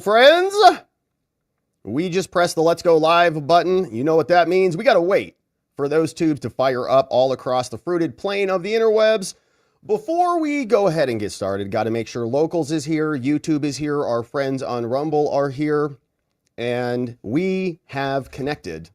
Friends, we just pressed the let's go live button. You know what that means. We got to wait for those tubes to fire up all across the fruited plain of the interwebs. Before we go ahead and get started, got to make sure Locals is here, YouTube is here, our friends on Rumble are here, and we have connected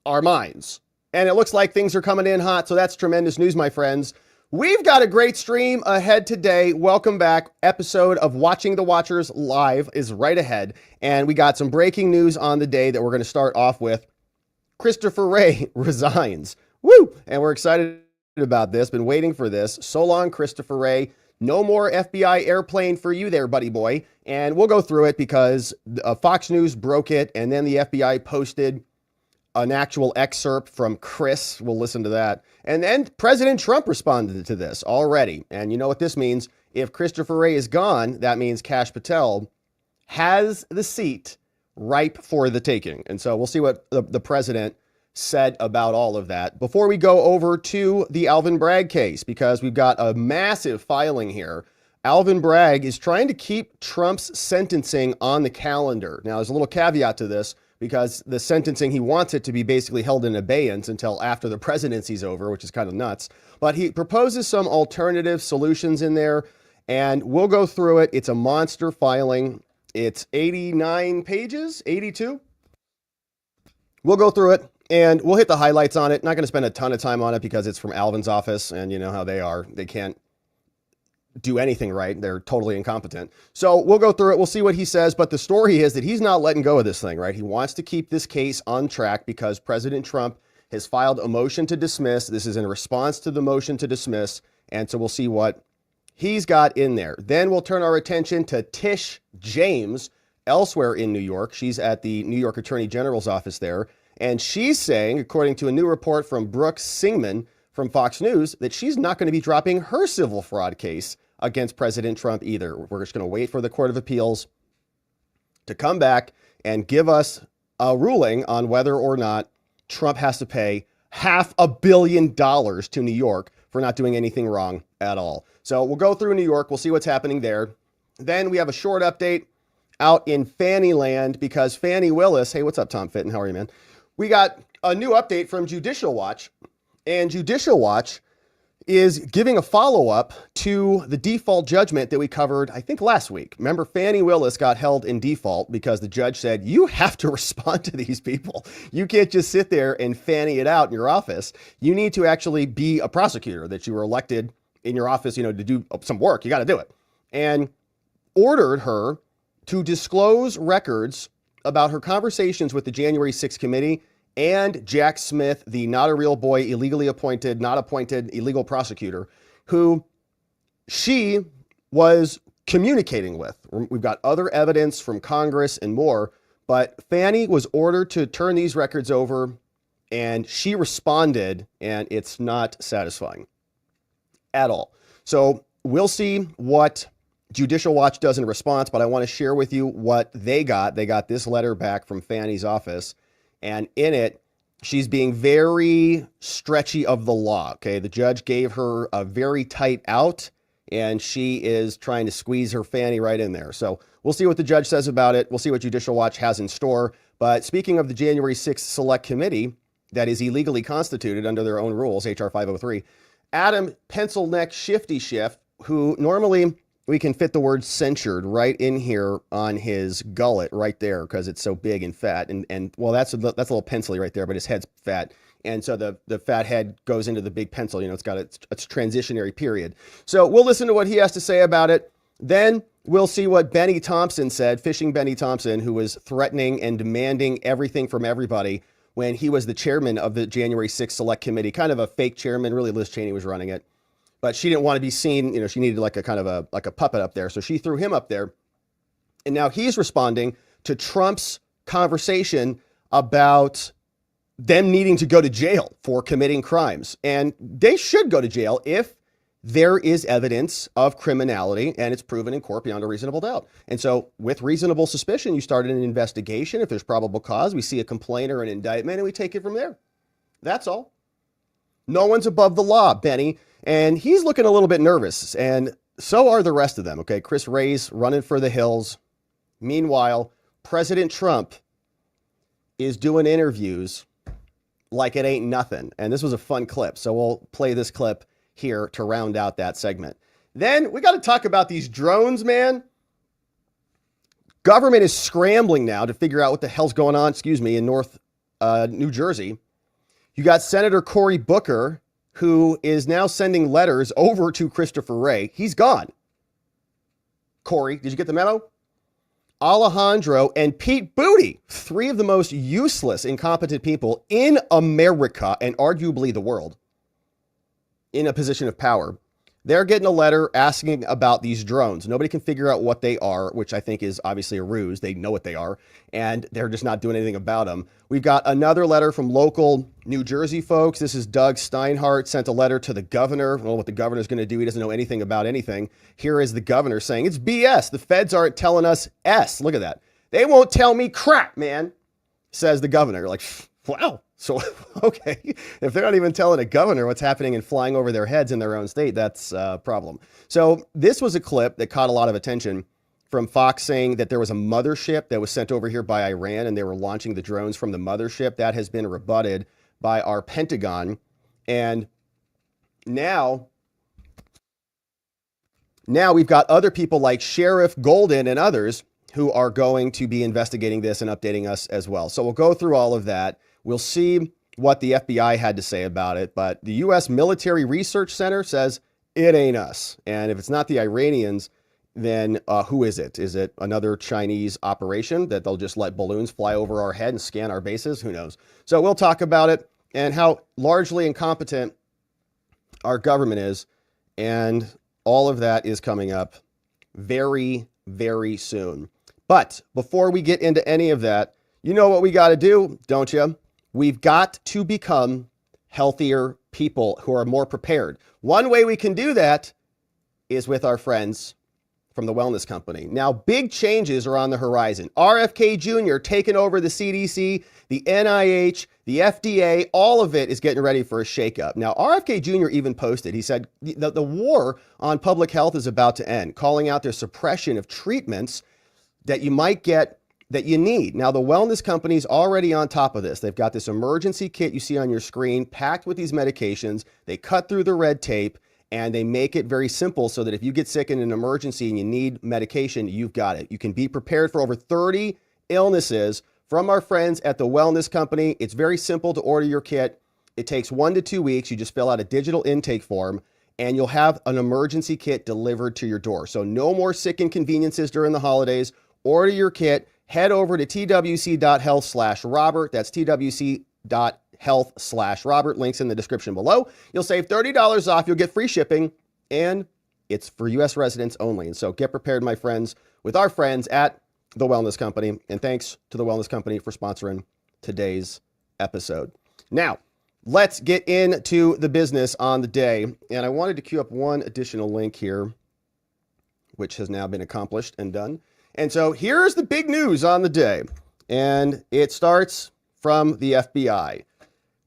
our minds. And it looks like things are coming in hot, so that's tremendous news, my friends. We've got a great stream ahead today. Welcome back. Episode of Watching the Watchers Live is right ahead. And we got some breaking news on the day that we're going to start off with. Christopher Wray resigns. Woo! And we're excited about this. Been waiting for this. So long, Christopher Wray. No more FBI airplane for you there, buddy boy. And we'll go through it because Fox News broke it. And then the FBI posted an actual excerpt from Chris. We'll listen to that. And then President Trump responded to this already. And you know what this means? If Christopher Wray is gone, that means KASH PATEL has the seat ripe for the taking. And so we'll see what the president said about all of that. Before we go over to the Alvin Bragg case, because we've got a massive filing here. Alvin Bragg is trying to keep Trump's sentencing on the calendar. Now, there's a little caveat to this, because the sentencing, he wants it to be basically held in abeyance until after the presidency's over, which is kind of nuts. But he proposes some alternative solutions in there, and we'll go through it. It's a monster filing. It's 89 pages, 82. We'll go through it, and we'll hit the highlights on it. Not going to spend a ton of time on it because it's from Alvin's office, and you know how they are. They can't do anything right. They're totally incompetent. So we'll go through it. We'll see what he says. But the story is that he's not letting go of this thing, right? He wants to keep this case on track because President Trump has filed a motion to dismiss. This is in response to the motion to dismiss. And so we'll see what he's got in there. Then we'll turn our attention to Tish James elsewhere in New York. She's at the New York Attorney General's office there. And she's saying, according to a new report from Brooke Singman from Fox News, that she's not going to be dropping her civil fraud case against President Trump either. We're just going to wait for the Court of Appeals to come back and give us a ruling on whether or not Trump has to pay $500 million to New York for not doing anything wrong at all. So we'll go through New York. We'll see what's happening there. Then we have a short update out in Fani land because Fani Willis, hey, what's up, Tom Fitton? How are you, man? We got a new update from Judicial Watch, and Judicial Watch is giving a follow-up to the default judgment that we covered, I think, last week. Remember, Fani Willis got held in default because the judge said, you have to respond to these people. You can't just sit there and fanny it out in your office. You need to actually be a prosecutor, that you were elected in your office, you know, to do some work. You got to do it. And ordered her to disclose records about her conversations with the January 6th committee and Jack Smith, the not a real boy, illegally appointed, not appointed illegal prosecutor, who she was communicating with. We've got other evidence from Congress and more, but Fani was ordered to turn these records over, and she responded, and it's not satisfying at all. So we'll see what Judicial Watch does in response, but I want to share with you what they got. They got this letter back from Fani's office. And in it, she's being very stretchy of the law. Okay. The judge gave her a very tight out, and she is trying to squeeze her Fani right in there. So we'll see what the judge says about it. We'll see what Judicial Watch has in store. But speaking of the January 6th Select Committee that is illegally constituted under their own rules, HR 503, Adam Pencil Neck Shifty Schiff, who normally we can fit the word censured right in here on his gullet right there because it's so big and fat. And well, that's a little pencily right there, but his head's fat. And so the fat head goes into the big pencil. You know, it's got its transitionary period. So we'll listen to what he has to say about it. Then we'll see what Bennie Thompson said, Fishing Bennie Thompson, who was threatening and demanding everything from everybody when he was the chairman of the January 6th Select Committee, kind of a fake chairman. Really, Liz Cheney was running it. But she didn't want to be seen, you know, she needed like a kind of a puppet up there. So she threw him up there. And now he's responding to Trump's conversation about them needing to go to jail for committing crimes. And they should go to jail if there is evidence of criminality and it's proven in court beyond a reasonable doubt. And so with reasonable suspicion, you start an investigation. If there's probable cause, we see a complaint or an indictment and we take it from there. That's all. No one's above the law, Benny. And he's looking a little bit nervous, and so are the rest of them. Okay, Chris Wray's running for the hills. Meanwhile, President Trump is doing interviews like it ain't nothing. And this was a fun clip. So we'll play this clip here to round out that segment. Then we got to talk about these drones, man. Government is scrambling now to figure out what the hell's going on, in North New Jersey. You got Senator Cory Booker, who is now sending letters over to Christopher Wray. He's gone. Cory, did you get the memo? Alejandro and Pete Booty, three of the most useless, incompetent people in America and arguably the world in a position of power. They're getting a letter asking about these drones. Nobody can figure out what they are, which I think is obviously a ruse. They know what they are, and they're just not doing anything about them. We've got another letter from local New Jersey folks. This is Doug Steinhardt sent a letter to the governor. Well, what the governor's going to do, he doesn't know anything about anything. Here is the governor saying, it's BS. The feds aren't telling us S. Look at that. They won't tell me crap, man, says the governor. Like, wow. So, okay, if they're not even telling a governor what's happening and flying over their heads in their own state, that's a problem. So this was a clip that caught a lot of attention from Fox saying that there was a mothership that was sent over here by Iran and they were launching the drones from the mothership. That has been rebutted by our Pentagon. And now we've got other people like Sheriff Golden and others who are going to be investigating this and updating us as well. So we'll go through all of that. We'll see what the FBI had to say about it, but the U.S. Military Research Center says it ain't us. And if it's not the Iranians, then who is it? Is it another Chinese operation that they'll just let balloons fly over our head and scan our bases? Who knows? So we'll talk about it and how largely incompetent our government is. And all of that is coming up very, very soon. But before we get into any of that, you know what we got to do, don't you? We've got to become healthier people who are more prepared. One way we can do that is with our friends from the Wellness Company. Now, big changes are on the horizon. RFK Jr. taking over the CDC, the NIH, the FDA, all of it is getting ready for a shakeup. Now, RFK Jr. even posted, he said, the war on public health is about to end, calling out their suppression of treatments that you might get that you need. Now, the Wellness Company's already on top of this. They've got this emergency kit you see on your screen packed with these medications. They cut through the red tape and they make it very simple so that if you get sick in an emergency and you need medication, you've got it. You can be prepared for over 30 illnesses from our friends at the Wellness Company. It's very simple to order your kit. It takes 1 to 2 weeks. You just fill out a digital intake form and you'll have an emergency kit delivered to your door. So no more sick inconveniences during the holidays. Order your kit. Head over to twc.health/Robert. That's twc.health/Robert. Links in the description below. You'll save $30 off. You'll get free shipping, and it's for U.S. residents only. And so get prepared, my friends, with our friends at the Wellness Company. And thanks to the Wellness Company for sponsoring today's episode. Now, let's get into the business on the day. And I wanted to queue up one additional link here, which has now been accomplished and done. And so here's the big news on the day, and it starts from the FBI.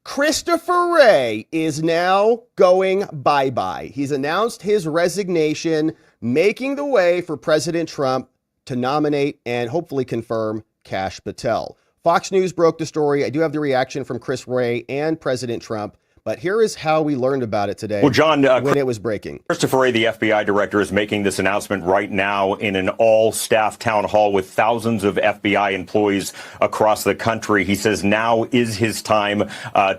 Christopher Wray is now going bye-bye. He's announced his resignation, making the way for President Trump to nominate and hopefully confirm KASH Patel. Fox News broke the story. I do have the reaction from Chris Wray and President Trump. But here is how we learned about it today. Well, John, when it was breaking. Christopher Wray, the FBI director, is making this announcement right now in an all-staff town hall with thousands of FBI employees across the country. He says now is his time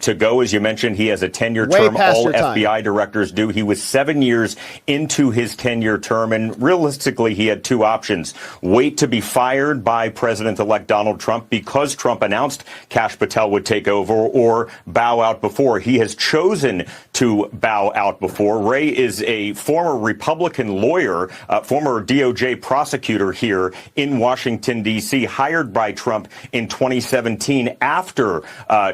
to go. As you mentioned, he has a 10-year term. All FBI directors do. He was 7 years into his 10-year term, and realistically, he had two options. Wait to be fired by President-elect Donald Trump because Trump announced KASH Patel would take over, or bow out before. He has chosen to bow out before. Wray is a former Republican lawyer, former DOJ prosecutor here in Washington, D.C., hired by Trump in 2017 after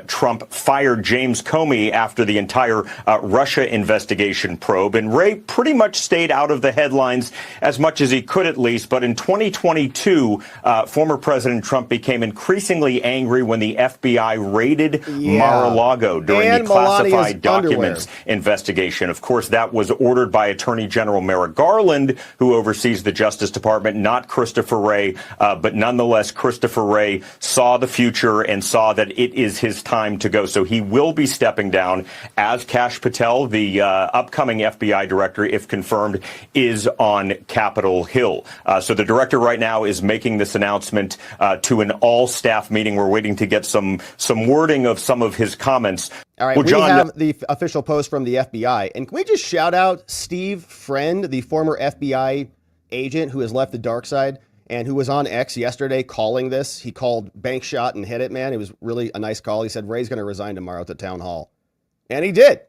Trump fired James Comey after the entire Russia investigation probe. And Wray pretty much stayed out of the headlines as much as he could, at least. But in 2022, former President Trump became increasingly angry when the FBI raided Mar-a-Lago during the classified classified documents investigation. Of course, that was ordered by Attorney General Merrick Garland, who oversees the Justice Department, not Christopher Wray. But nonetheless, Christopher Wray saw the future and saw that it is his time to go. So he will be stepping down, as KASH Patel, the upcoming FBI director, if confirmed, is on Capitol Hill. So the director right now is making this announcement to an all-staff meeting. We're waiting to get some wording of some of his comments. All right, well, we John, have the official post from the FBI. And can we just shout out Steve Friend, the former FBI agent who has left the dark side and who was on X yesterday calling this. He called bank shot and hit it, man. It was really a nice call. He said Wray's going to resign tomorrow at the town hall. And he did.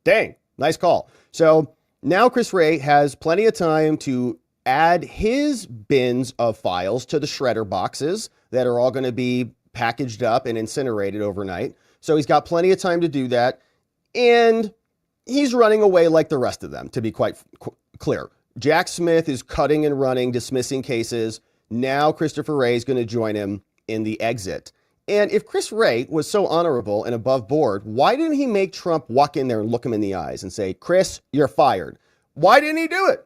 Dang, nice call. So now Chris Wray has plenty of time to add his bins of files to the shredder boxes that are all going to be packaged up and incinerated overnight. So he's got plenty of time to do that. And he's running away like the rest of them, to be quite clear. Jack Smith is cutting and running, dismissing cases. Now Christopher Wray is going to join him in the exit. And if Chris Wray was so honorable and above board, why didn't he make Trump walk in there and look him in the eyes and say, Chris, you're fired? Why didn't he do it?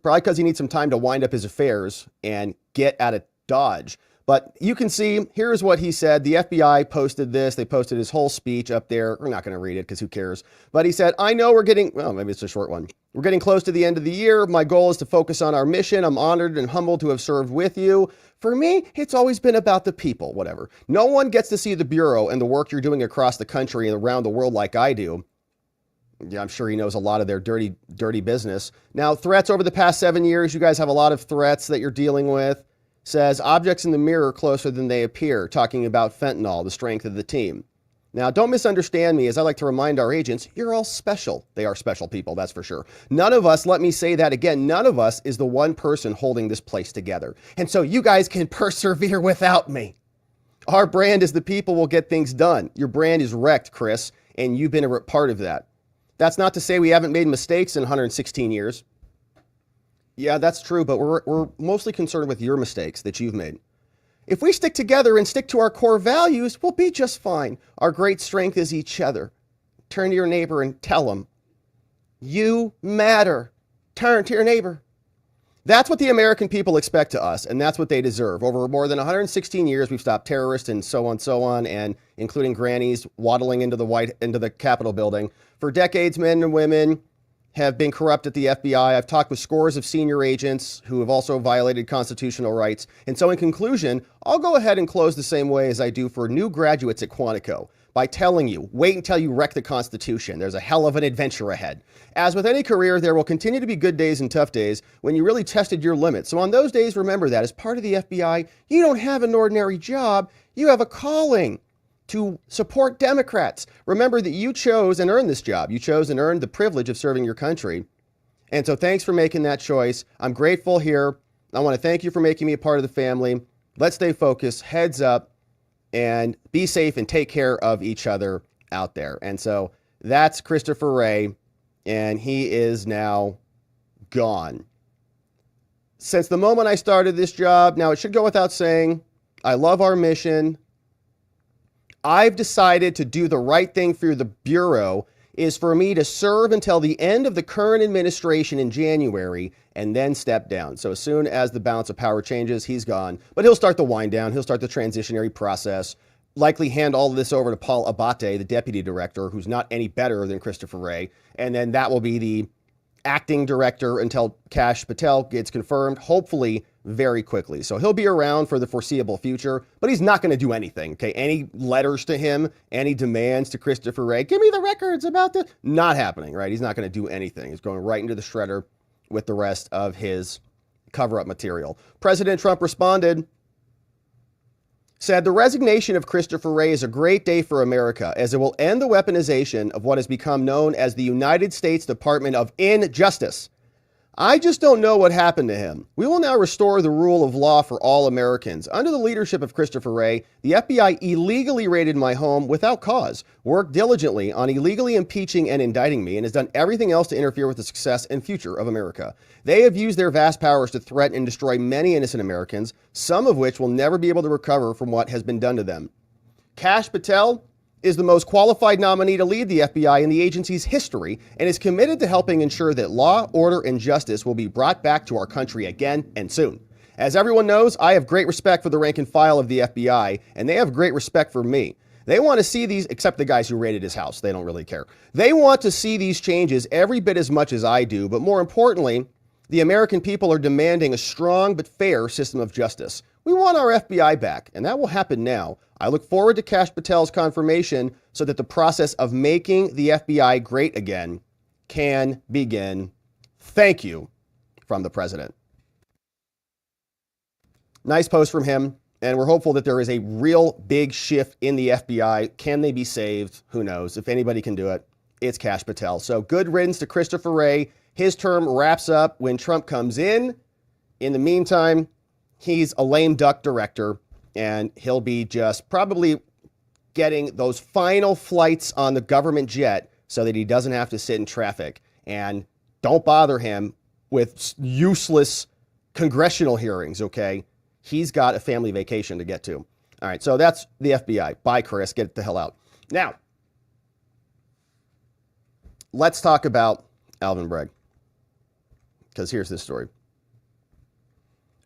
Probably because he needs some time to wind up his affairs and get out of Dodge. But you can see, here's what he said. The FBI posted this. They posted his whole speech up there. We're not going to read it because who cares? But he said, I know we're getting, well, maybe it's a short one. We're getting close to the end of the year. My goal is to focus on our mission. I'm honored and humbled to have served with you. For me, it's always been about the people, whatever. No one gets to see the Bureau and the work you're doing across the country and around the world like I do. Yeah, I'm sure he knows a lot of their dirty business. Now, threats over the past 7 years. You guys have a lot of threats that you're dealing with. Says objects in the mirror closer than they appear, talking about fentanyl, the strength of the team. Now, don't misunderstand me, as I like to remind our agents, you're all special. They are special people, that's for sure. None of us, let me say that again, none of us is the one person holding this place together. And so you guys can persevere without me. Our brand is the people will get things done. Your brand is wrecked, Chris, and you've been a part of that. That's not to say we haven't made mistakes in 116 years. Yeah, that's true, but we're mostly concerned with your mistakes that you've made. If we stick together and stick to our core values, we'll be just fine. Our great strength is each other. Turn to your neighbor and tell them, you matter. Turn to your neighbor. That's what the American people expect to us, and that's what they deserve. Over more than 116 years, we've stopped terrorists and so on, and including grannies waddling into the Capitol building. For decades, men and women have been corrupt at the FBI. I've talked with scores of senior agents who have also violated constitutional rights. And so in conclusion, I'll go ahead and close the same way as I do for new graduates at Quantico by telling you, wait until you wreck the Constitution. There's a hell of an adventure ahead. As with any career, there will continue to be good days and tough days when you really tested your limits. So on those days, remember that as part of the FBI, you don't have an ordinary job. You have a calling to support Democrats. Remember that you chose and earned this job. You chose and earned the privilege of serving your country. And so thanks for making that choice. I'm grateful here. I want to thank you for making me a part of the family. Let's stay focused, heads up, and be safe and take care of each other out there. And so that's Christopher Wray, and he is now gone. Since the moment I started this job, now it should go without saying, I love our mission. I've decided to do the right thing for the Bureau is for me to serve until the end of the current administration in January and then step down. So as soon as the balance of power changes, he's gone. But he'll start the wind down. He'll start the transitionary process, likely hand all of this over to Paul Abate, the deputy director, who's not any better than Christopher Wray. And then that will be the acting director until KASH Patel gets confirmed, hopefully very quickly. So he'll be around for the foreseeable future, but he's not going to do anything. Okay. Any letters to him, any demands to Christopher Wray, give me the records about the, not happening, right? He's not going to do anything. He's going right into the shredder with the rest of his cover-up material. President Trump responded, said, the resignation of Christopher Wray is a great day for America as it will end the weaponization of what has become known as the United States Department of Injustice. I just don't know what happened to him. We will now restore the rule of law for all Americans. Under the leadership of Christopher Wray, the FBI illegally raided my home without cause, worked diligently on illegally impeaching and indicting me, and has done everything else to interfere with the success and future of America. They have used their vast powers to threaten and destroy many innocent Americans, some of which will never be able to recover from what has been done to them. KASH Patel is the most qualified nominee to lead the FBI in the agency's history and is committed to helping ensure that law, order, and justice will be brought back to our country again and soon. As everyone knows, I have great respect for the rank and file of the FBI, and they have great respect for me. They want to see these, except the guys who raided his house. They don't really care. They want to see these changes every bit as much as I do, but more importantly, the American people are demanding a strong but fair system of justice. We want our FBI back, and that will happen now. I look forward to KASH Patel's confirmation so that the process of making the FBI great again can begin. Thank you, from the president. Nice post from him, and we're hopeful that there is a real big shift in the FBI. Can they be saved? Who knows? If anybody can do it, it's KASH Patel. So good riddance to Christopher Wray. His term wraps up when Trump comes in. In the meantime, he's a lame duck director, and he'll be just probably getting those final flights on the government jet so that he doesn't have to sit in traffic. And don't bother him with useless congressional hearings, okay? He's got a family vacation to get to. All right, so that's the FBI. Bye, Chris. Get the hell out. Now, let's talk about Alvin Bragg, because here's this story.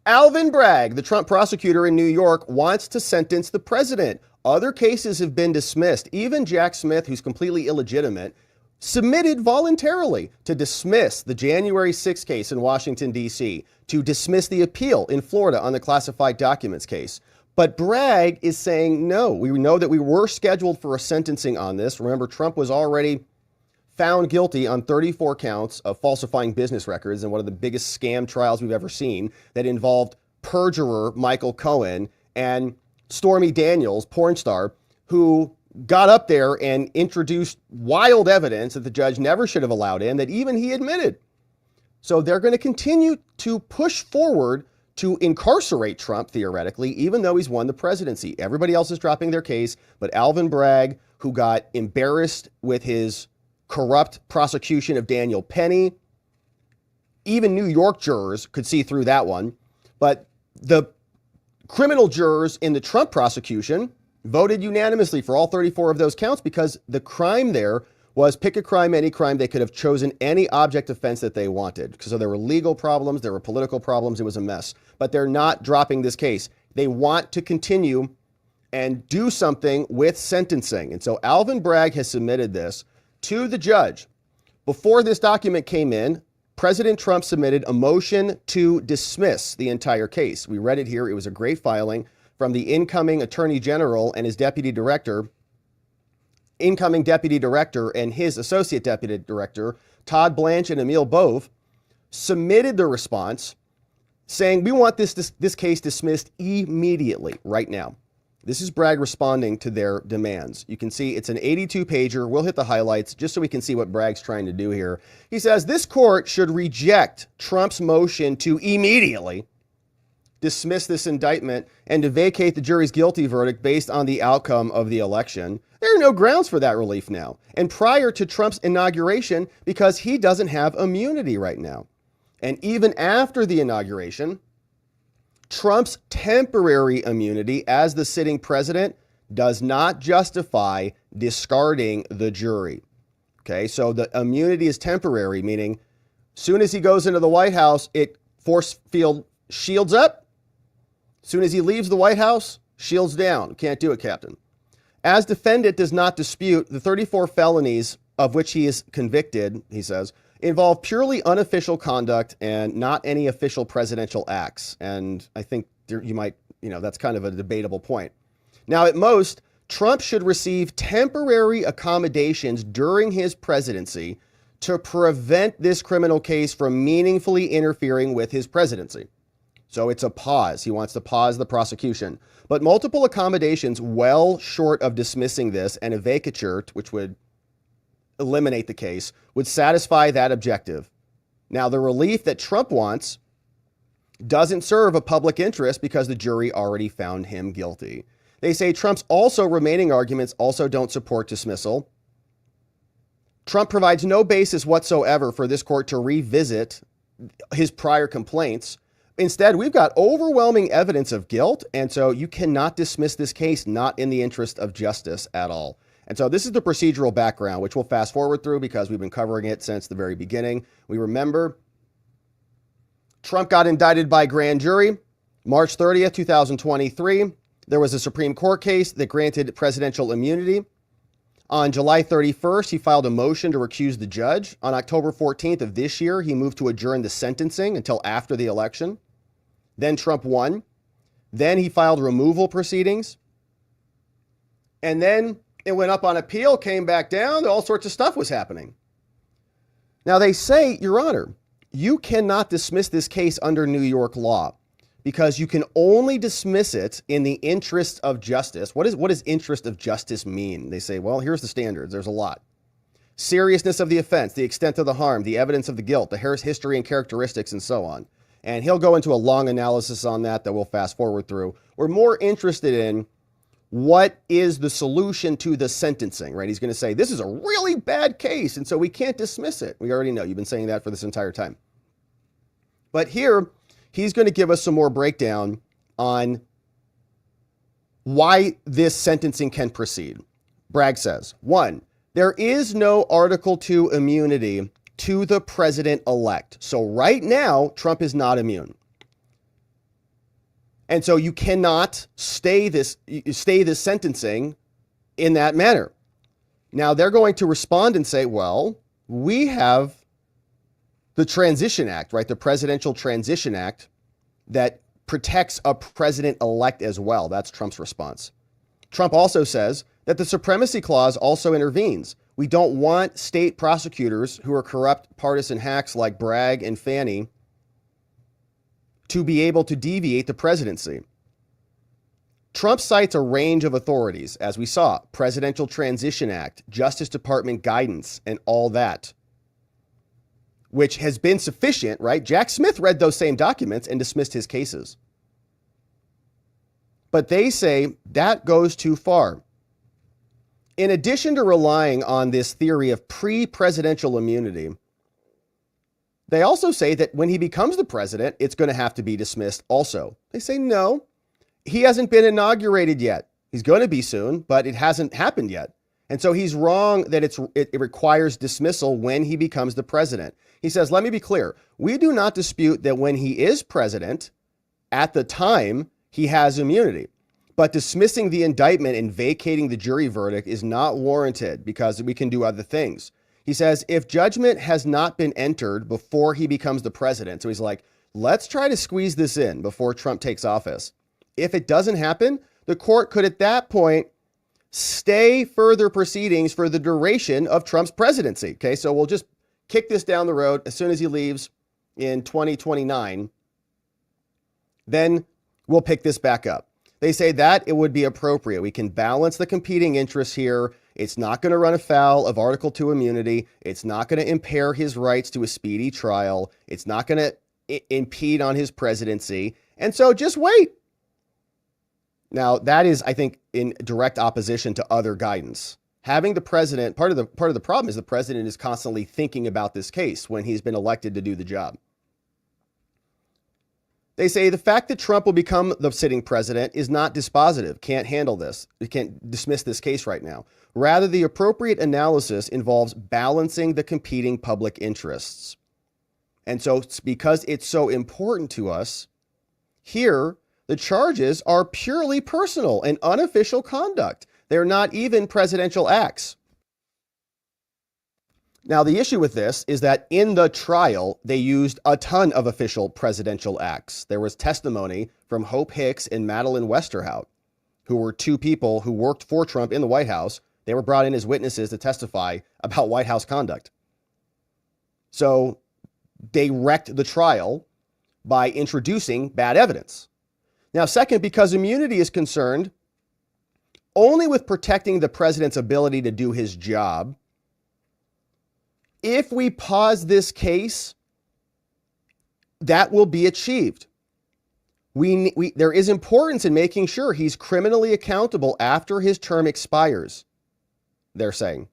Alvin Bragg, the Trump prosecutor in New York, wants to sentence the president. Other cases have been dismissed. Even Jack Smith, who's completely illegitimate, submitted voluntarily to dismiss the January 6th case in Washington, D.C., to dismiss the appeal in Florida on the classified documents case. But Bragg is saying no. We know that we were scheduled for a sentencing on this. Remember, Trump was already found guilty on 34 counts of falsifying business records in one of the biggest scam trials we've ever seen that involved perjurer Michael Cohen and Stormy Daniels, porn star, who got up there and introduced wild evidence that the judge never should have allowed in, that even he admitted. So they're going to continue to push forward to incarcerate Trump, theoretically, even though he's won the presidency. Everybody else is dropping their case, but Alvin Bragg, who got embarrassed with his corrupt prosecution of Daniel Penny, even New York jurors could see through that one. But the criminal jurors in the Trump prosecution voted unanimously for all 34 of those counts because the crime there was pick a crime, any crime. They could have chosen any object offense that they wanted. So there were legal problems, there were political problems, it was a mess. But they're not dropping this case. They want to continue and do something with sentencing. And so Alvin Bragg has submitted this to the judge. Before this document came in, President Trump submitted a motion to dismiss the entire case. We read it here. It was a great filing from the incoming Attorney General and his deputy director, incoming deputy director and his associate deputy director, Todd Blanche and Emil Bove, submitted the response saying, we want this case dismissed immediately right now. This is Bragg responding to their demands. You can see it's an 82-pager. We'll hit the highlights just so we can see what Bragg's trying to do here. He says, this court should reject Trump's motion to immediately dismiss this indictment and to vacate the jury's guilty verdict based on the outcome of the election. There are no grounds for that relief now. And prior to Trump's inauguration, because he doesn't have immunity right now. And even after the inauguration, Trump's temporary immunity as the sitting president does not justify discarding the jury. Okay, so the immunity is temporary, meaning soon as he goes into the White House, it force field shields up. Soon as he leaves the White House, shields down. Can't do it, Captain. As defendant does not dispute, the 34 felonies of which he is convicted, he says, involve purely unofficial conduct and not any official presidential acts. And I think you might, that's kind of a debatable point. Now, at most, Trump should receive temporary accommodations during his presidency to prevent this criminal case from meaningfully interfering with his presidency. So it's a pause. He wants to pause the prosecution. But multiple accommodations well short of dismissing this and a vacatur, which would eliminate the case, would satisfy that objective. Now, the relief that Trump wants doesn't serve a public interest because the jury already found him guilty. They say Trump's also remaining arguments also don't support dismissal. Trump provides no basis whatsoever for this court to revisit his prior complaints. Instead, we've got overwhelming evidence of guilt, and so you cannot dismiss this case, not in the interest of justice at all. And so this is the procedural background, which we'll fast forward through because we've been covering it since the very beginning. We remember Trump got indicted by grand jury March 30th, 2023. There was a Supreme Court case that granted presidential immunity. On July 31st, he filed a motion to recuse the judge. On October 14th of this year, he moved to adjourn the sentencing until after the election. Then Trump won. Then he filed removal proceedings. And then it went up on appeal, came back down, all sorts of stuff was happening. Now they say, Your Honor, you cannot dismiss this case under New York law because you can only dismiss it in the interest of justice. What does interest of justice mean? They say, well, here's the standards. There's a lot. Seriousness of the offense, the extent of the harm, the evidence of the guilt, the history and characteristics, and so on. And he'll go into a long analysis on that we'll fast forward through. We're more interested in what is the solution to the sentencing, right? He's going to say, this is a really bad case, and so we can't dismiss it. We already know. You've been saying that for this entire time. But here, he's going to give us some more breakdown on why this sentencing can proceed. Bragg says, 1, there is no Article 2 immunity to the president-elect. So right now, Trump is not immune. And so you cannot stay this sentencing in that manner. Now they're going to respond and say, well, we have the Transition Act, right? The Presidential Transition Act that protects a president-elect as well. That's Trump's response. Trump also says that the Supremacy Clause also intervenes. We don't want state prosecutors who are corrupt partisan hacks like Bragg and Fani to be able to deviate the presidency. Trump cites a range of authorities, as we saw, Presidential Transition Act, Justice Department guidance, and all that, which has been sufficient, right? Jack Smith read those same documents and dismissed his cases. But they say that goes too far. In addition to relying on this theory of pre-presidential immunity, they also say that when he becomes the president, it's going to have to be dismissed also. They say, no, he hasn't been inaugurated yet. He's going to be soon, but it hasn't happened yet. And so he's wrong that it requires dismissal when he becomes the president. He says, let me be clear. We do not dispute that when he is president, at the time, he has immunity. But dismissing the indictment and vacating the jury verdict is not warranted because we can do other things. He says, if judgment has not been entered before he becomes the president, so he's like, let's try to squeeze this in before Trump takes office. If it doesn't happen, the court could at that point stay further proceedings for the duration of Trump's presidency. Okay, so we'll just kick this down the road as soon as he leaves in 2029. Then we'll pick this back up. They say that it would be appropriate. We can balance the competing interests here. It's not going to run afoul of Article 2 immunity. It's not going to impair his rights to a speedy trial. It's not going to impede on his presidency. And so just wait. Now, that is, I think, in direct opposition to other guidance. Having the president, part of the problem is the president is constantly thinking about this case when he's been elected to do the job. They say the fact that Trump will become the sitting president is not dispositive, can't handle this. We can't dismiss this case right now. Rather, the appropriate analysis involves balancing the competing public interests. And so because it's so important to us, here, the charges are purely personal and unofficial conduct. They're not even presidential acts. Now, the issue with this is that in the trial, they used a ton of official presidential acts. There was testimony from Hope Hicks and Madeleine Westerhout, who were two people who worked for Trump in the White House. They were brought in as witnesses to testify about White House conduct. So they wrecked the trial by introducing bad evidence. Now, second, because immunity is concerned only with protecting the president's ability to do his job, if we pause this case, that will be achieved. There is importance in making sure he's criminally accountable after his term expires, they're saying.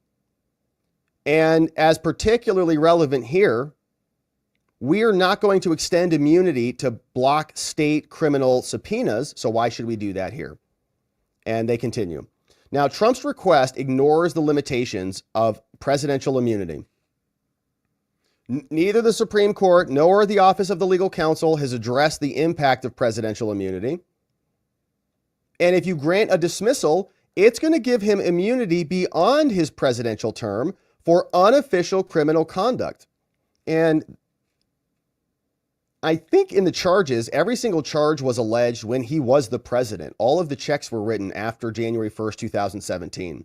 And as particularly relevant here, we are not going to extend immunity to block state criminal subpoenas, so why should we do that here? And they continue. Now, Trump's request ignores the limitations of presidential immunity. Neither the Supreme Court nor the Office of the Legal Counsel has addressed the impact of presidential immunity. And if you grant a dismissal, it's going to give him immunity beyond his presidential term for unofficial criminal conduct. And I think in the charges, every single charge was alleged when he was the president. All of the checks were written after January 1st, 2017.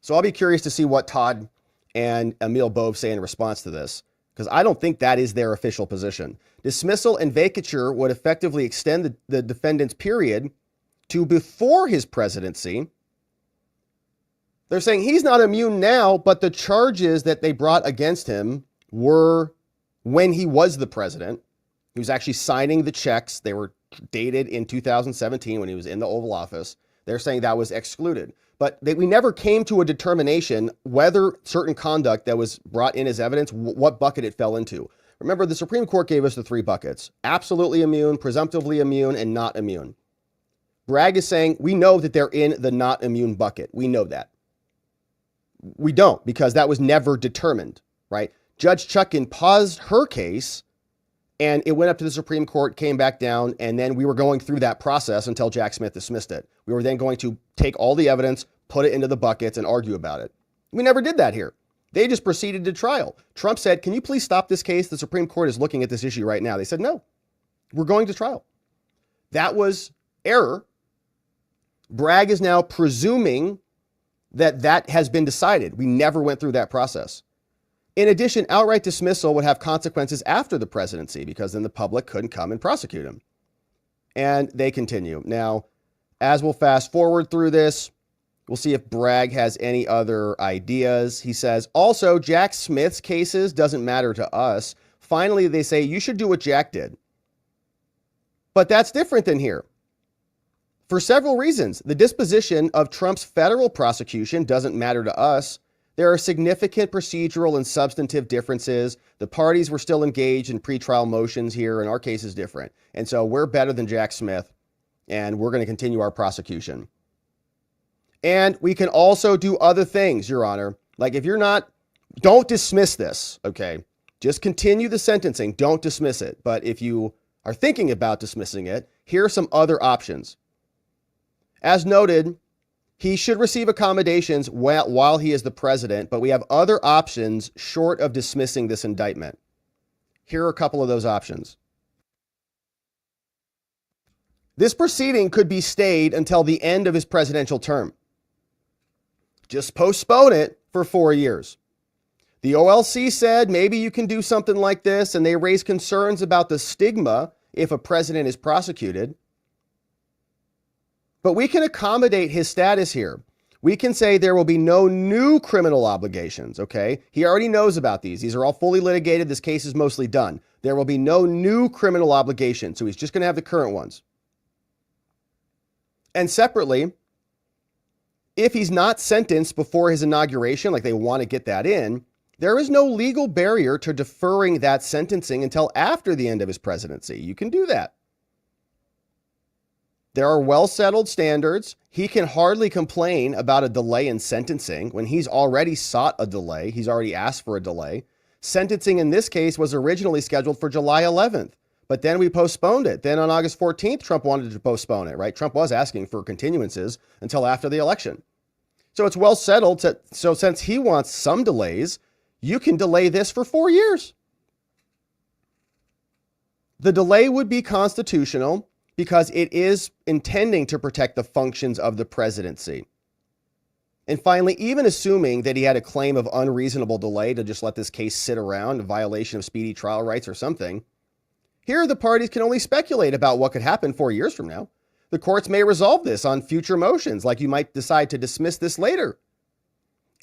So I'll be curious to see what Todd and Emil Bove say in response to this, because I don't think that is their official position. Dismissal and vacature would effectively extend the defendant's period to before his presidency. They're saying he's not immune now, but the charges that they brought against him were when he was the president. He was actually signing the checks. They were dated in 2017 when he was in the Oval Office. They're saying that was excluded. But we never came to a determination whether certain conduct that was brought in as evidence, what bucket it fell into. Remember, the Supreme Court gave us the three buckets: absolutely immune, presumptively immune, and not immune. Bragg is saying we know that they're in the not immune bucket. We know that. We don't, because that was never determined, right? Judge Chutkan paused her case and it went up to the Supreme Court, came back down, and then we were going through that process until Jack Smith dismissed it. We were then going to take all the evidence, put it into the buckets, and argue about it. We never did that here. They just proceeded to trial. Trump said, "Can you please stop this case? The Supreme Court is looking at this issue right now." They said, "No, we're going to trial." That was error. Bragg is now presuming that that has been decided. We never went through that process. In addition, outright dismissal would have consequences after the presidency, because then the public couldn't come and prosecute him. And they continue. Now, as we'll fast forward through this, we'll see if Bragg has any other ideas. He says, also, Jack Smith's cases doesn't matter to us. Finally, they say you should do what Jack did. But that's different than here. For several reasons. The disposition of Trump's federal prosecution doesn't matter to us. There are significant procedural and substantive differences. The parties were still engaged in pretrial motions here, and our case is different. And so we're better than Jack Smith, and we're going to continue our prosecution. And we can also do other things, Your Honor. Like if you're not, don't dismiss this, okay? Just continue the sentencing. Don't dismiss it. But if you are thinking about dismissing it, here are some other options. As noted, he should receive accommodations while he is the president, but we have other options short of dismissing this indictment. Here are a couple of those options. This proceeding could be stayed until the end of his presidential term. Just postpone it for 4 years. The OLC said maybe you can do something like this, and they raised concerns about the stigma if a president is prosecuted. But we can accommodate his status here. We can say there will be no new criminal obligations, okay? He already knows about these. These are all fully litigated. This case is mostly done. There will be no new criminal obligations, so he's just going to have the current ones. And separately, if he's not sentenced before his inauguration, like they want to get that in, there is no legal barrier to deferring that sentencing until after the end of his presidency. You can do that. There are well-settled standards. He can hardly complain about a delay in sentencing when he's already sought a delay. He's already asked for a delay. Sentencing in this case was originally scheduled for July 11th, but then we postponed it. Then on August 14th, Trump wanted to postpone it, right? Trump was asking for continuances until after the election. So it's well settled. So since he wants some delays, you can delay this for 4 years. The delay would be constitutional because it is intending to protect the functions of the presidency. And finally, even assuming that he had a claim of unreasonable delay to just let this case sit around, a violation of speedy trial rights or something, here the parties can only speculate about what could happen 4 years from now. The courts may resolve this on future motions, like you might decide to dismiss this later.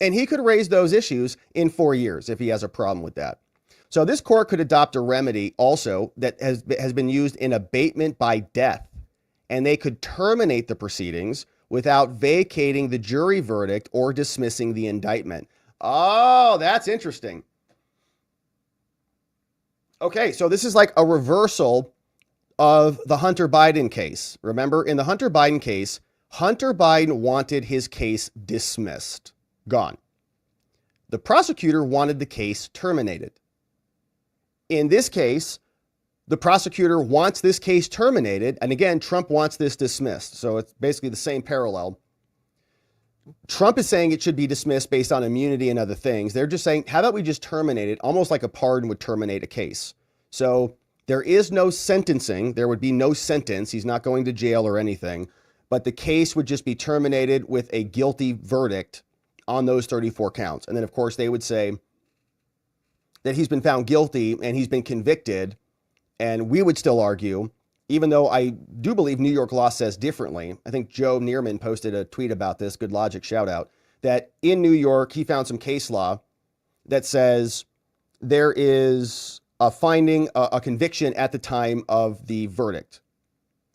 And he could raise those issues in 4 years if he has a problem with that. So this court could adopt a remedy also that has been used in abatement by death, and they could terminate the proceedings without vacating the jury verdict or dismissing the indictment. Oh, that's interesting. Okay, so this is like a reversal of the Hunter Biden case. Remember, in the Hunter Biden case, Hunter Biden wanted his case dismissed, gone. The prosecutor wanted the case terminated. In this case, the prosecutor wants this case terminated, and again, Trump wants this dismissed. So it's basically the same parallel. Trump is saying it should be dismissed based on immunity and other things. They're just saying, how about we just terminate it, almost like a pardon would terminate a case. So there is no sentencing. There would be no sentence. He's not going to jail or anything. But the case would just be terminated with a guilty verdict on those 34 counts. And then, of course, they would say that he's been found guilty and he's been convicted. And we would still argue, even though I do believe New York law says differently. I think Joe Neerman posted a tweet about this, good logic, shout out, that in New York, he found some case law that says there is a finding, a conviction at the time of the verdict,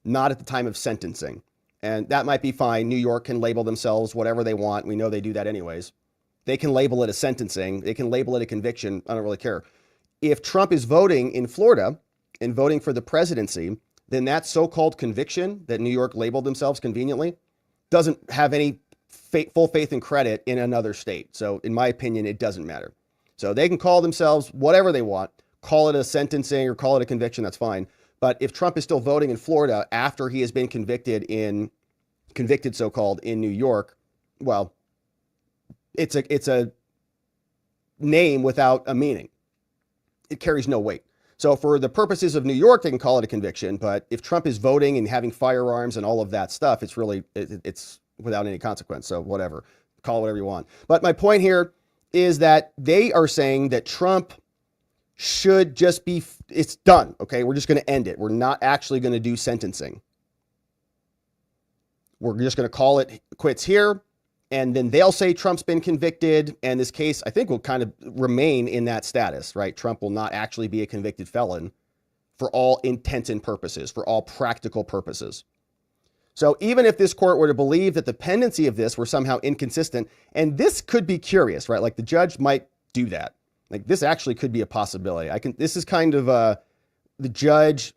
not at the time of sentencing. And that might be fine. New York can label themselves whatever they want. We know they do that anyways. They can label it a sentencing. They can label it a conviction. I don't really care. If Trump is voting in Florida and voting for the presidency, then that so-called conviction that New York labeled themselves conveniently doesn't have any full faith and credit in another state. So in my opinion, it doesn't matter. So they can call themselves whatever they want, call it a sentencing or call it a conviction, that's fine. But if Trump is still voting in Florida after he has been convicted so-called in New York, well, it's a name without a meaning. It carries no weight. So for the purposes of New York, they can call it a conviction. But if Trump is voting and having firearms and all of that stuff, it's really, it's without any consequence. So whatever, call it whatever you want. But my point here is that they are saying that Trump should just be, it's done. Okay. We're just going to end it. We're not actually going to do sentencing. We're just going to call it quits here. And then they'll say Trump's been convicted. And this case, I think, will kind of remain in that status, right? Trump will not actually be a convicted felon for all intents and purposes, for all practical purposes. So even if this court were to believe that the pendency of this were somehow inconsistent, and this could be curious, right? Like the judge might do that. Like this actually could be a possibility. This is kind of the judge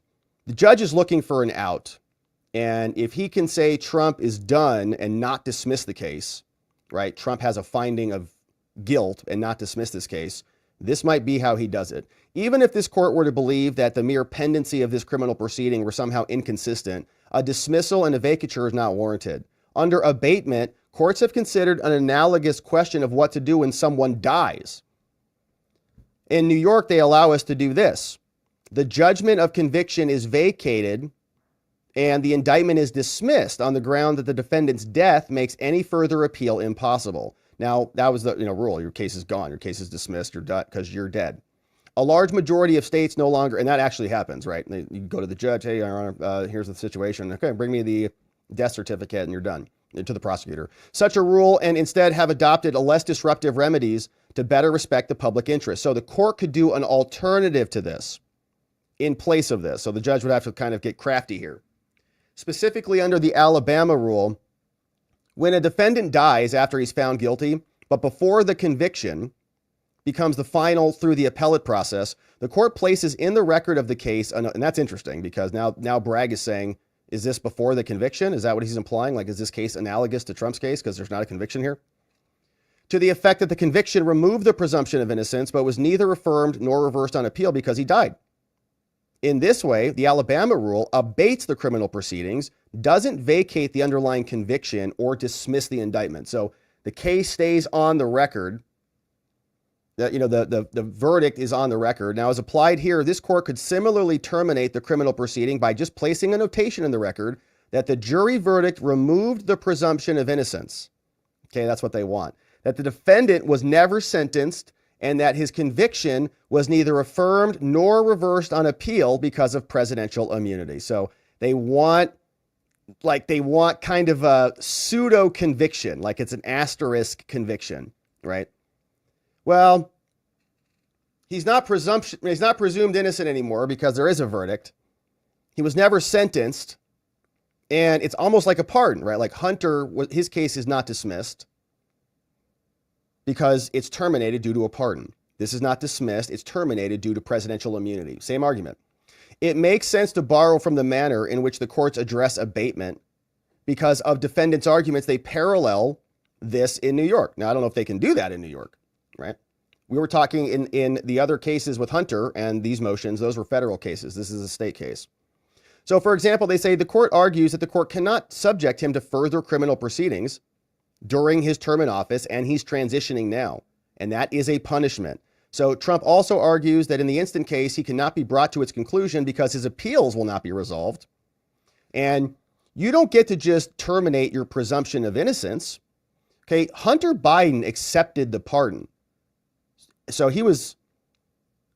is looking for an out. And if he can say Trump is done and not dismiss the case, right? Trump has a finding of guilt and not dismiss this case. This might be how he does it. Even if this court were to believe that the mere pendency of this criminal proceeding were somehow inconsistent, a dismissal and a vacatur is not warranted. Under abatement, courts have considered an analogous question of what to do when someone dies. In New York, they allow us to do this. The judgment of conviction is vacated and the indictment is dismissed on the ground that the defendant's death makes any further appeal impossible. Now, that was the rule. Your case is gone. Your case is dismissed. You're done because you're dead. A large majority of states no longer, and that actually happens, right? You go to the judge, hey, Your Honor, here's the situation. Okay, bring me the death certificate and you're done. To the prosecutor. Such a rule and instead have adopted a less disruptive remedies to better respect the public interest. So the court could do an alternative to this in place of this. So the judge would have to kind of get crafty here. Specifically under the Alabama rule, when a defendant dies after he's found guilty, but before the conviction becomes the final through the appellate process, the court places in the record of the case, and that's interesting because now Bragg is saying, is this before the conviction? Is that what he's implying? Like, is this case analogous to Trump's case because there's not a conviction here? To the effect that the conviction removed the presumption of innocence, but was neither affirmed nor reversed on appeal because he died. In this way, the Alabama rule abates the criminal proceedings, doesn't vacate the underlying conviction or dismiss the indictment. So the case stays on the record. The verdict is on the record. Now, as applied here, this court could similarly terminate the criminal proceeding by just placing a notation in the record that the jury verdict removed the presumption of innocence. Okay, that's what they want. That the defendant was never sentenced and that his conviction was neither affirmed nor reversed on appeal because of presidential immunity. So they want kind of a pseudo conviction, like it's an asterisk conviction, right? Well, he's not presumed innocent anymore because there is a verdict. He was never sentenced, and it's almost like a pardon, right? Like Hunter, his case is not dismissed because it's terminated due to a pardon. This is not dismissed. It's terminated due to presidential immunity. Same argument. It makes sense to borrow from the manner in which the courts address abatement because of defendants' arguments. They parallel this in New York. Now, I don't know if they can do that in New York, right? We were talking in the other cases with Hunter and these motions. Those were federal cases. This is a state case. So, for example, they say the court argues that the court cannot subject him to further criminal proceedings during his term in office, and he's transitioning now, and that is a punishment. So Trump also argues that in the instant case, he cannot be brought to its conclusion because his appeals will not be resolved. And you don't get to just terminate your presumption of innocence. Okay, Hunter Biden accepted the pardon. So he was,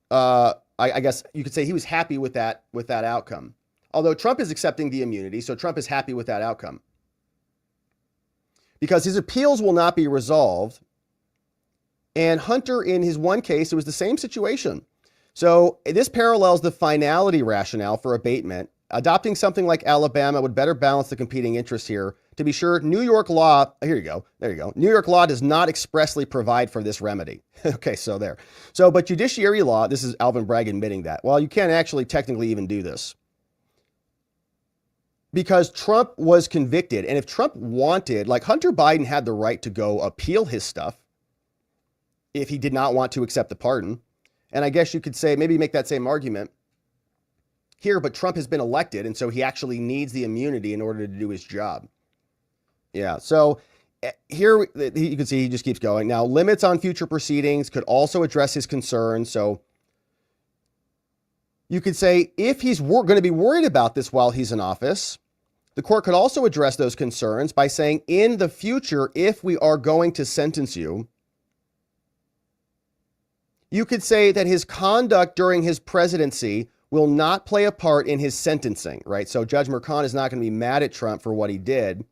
I guess you could say he was happy with that outcome. Although Trump is accepting the immunity, so Trump is happy with that outcome. Because his appeals will not be resolved. And Hunter, in his one case, it was the same situation. So this parallels the finality rationale for abatement. Adopting something like Alabama would better balance the competing interests here. To be sure, New York law, here you go, there you go. New York law does not expressly provide for this remedy. Okay, so there. So, but judiciary law, this is Alvin Bragg admitting that. Well, you can't actually technically even do this. Because Trump was convicted, and if Trump wanted, like Hunter Biden had the right to go appeal his stuff if he did not want to accept the pardon. And I guess you could say, maybe make that same argument here, but Trump has been elected, and so he actually needs the immunity in order to do his job. Yeah, so here you can see he just keeps going. Now, limits on future proceedings could also address his concerns. So you could say if he's going to be worried about this while he's in office, the court could also address those concerns by saying in the future, if we are going to sentence you, you could say that his conduct during his presidency will not play a part in his sentencing, right? So Judge Merchan is not going to be mad at Trump for what he did.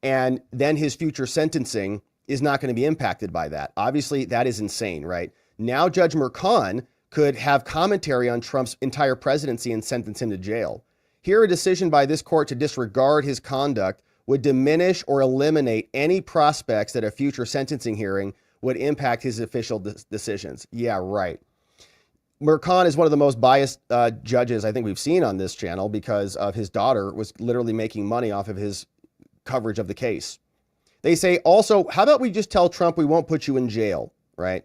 And then his future sentencing is not going to be impacted by that. Obviously, that is insane, right? Now Judge Merchan could have commentary on Trump's entire presidency and sentence him to jail. Here, a decision by this court to disregard his conduct would diminish or eliminate any prospects that a future sentencing hearing would impact his official decisions. Yeah, right. Merchan is one of the most biased judges I think we've seen on this channel because of his daughter was literally making money off of his coverage of the case. They say also, how about we just tell Trump we won't put you in jail, right?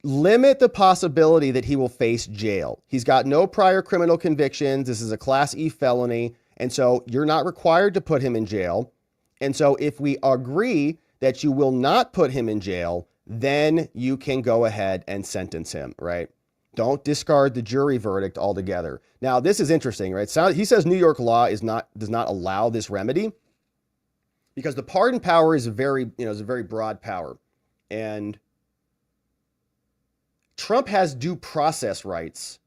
Limit the possibility that he will face jail. He's got no prior criminal convictions. This is a Class E felony. And so you're not required to put him in jail. And so if we agree that you will not put him in jail, then you can go ahead and sentence him, right? Don't discard the jury verdict altogether. Now, this is interesting, right? So he says New York law does not allow this remedy because the pardon power is a very broad power. And Trump has due process rights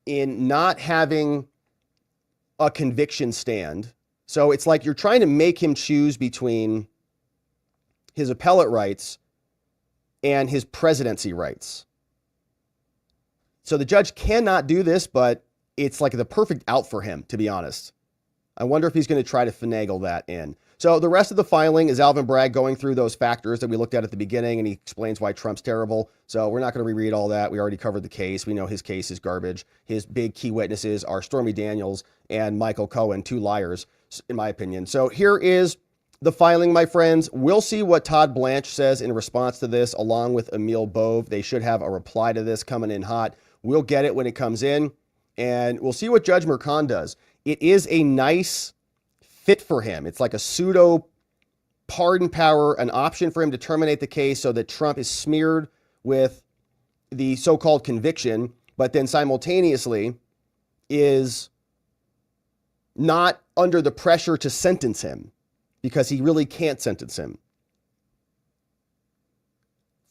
in not having a conviction stand. So it's like you're trying to make him choose between his appellate rights and his presidency rights. So the judge cannot do this, but it's like the perfect out for him, to be honest. I wonder if he's going to try to finagle that in. So the rest of the filing is Alvin Bragg going through those factors that we looked at the beginning, and he explains why Trump's terrible. So we're not going to reread all that. We already covered the case. We know his case is garbage. His big key witnesses are Stormy Daniels and Michael Cohen, two liars, in my opinion. So here is the filing, my friends. We'll see what Todd Blanche says in response to this, along with Emil Bove. They should have a reply to this coming in hot. We'll get it when it comes in, and we'll see what Judge Merchan does. It is a nice fit for him. It's like a pseudo pardon power, an option for him to terminate the case so that Trump is smeared with the so-called conviction, but then simultaneously is not under the pressure to sentence him because he really can't sentence him.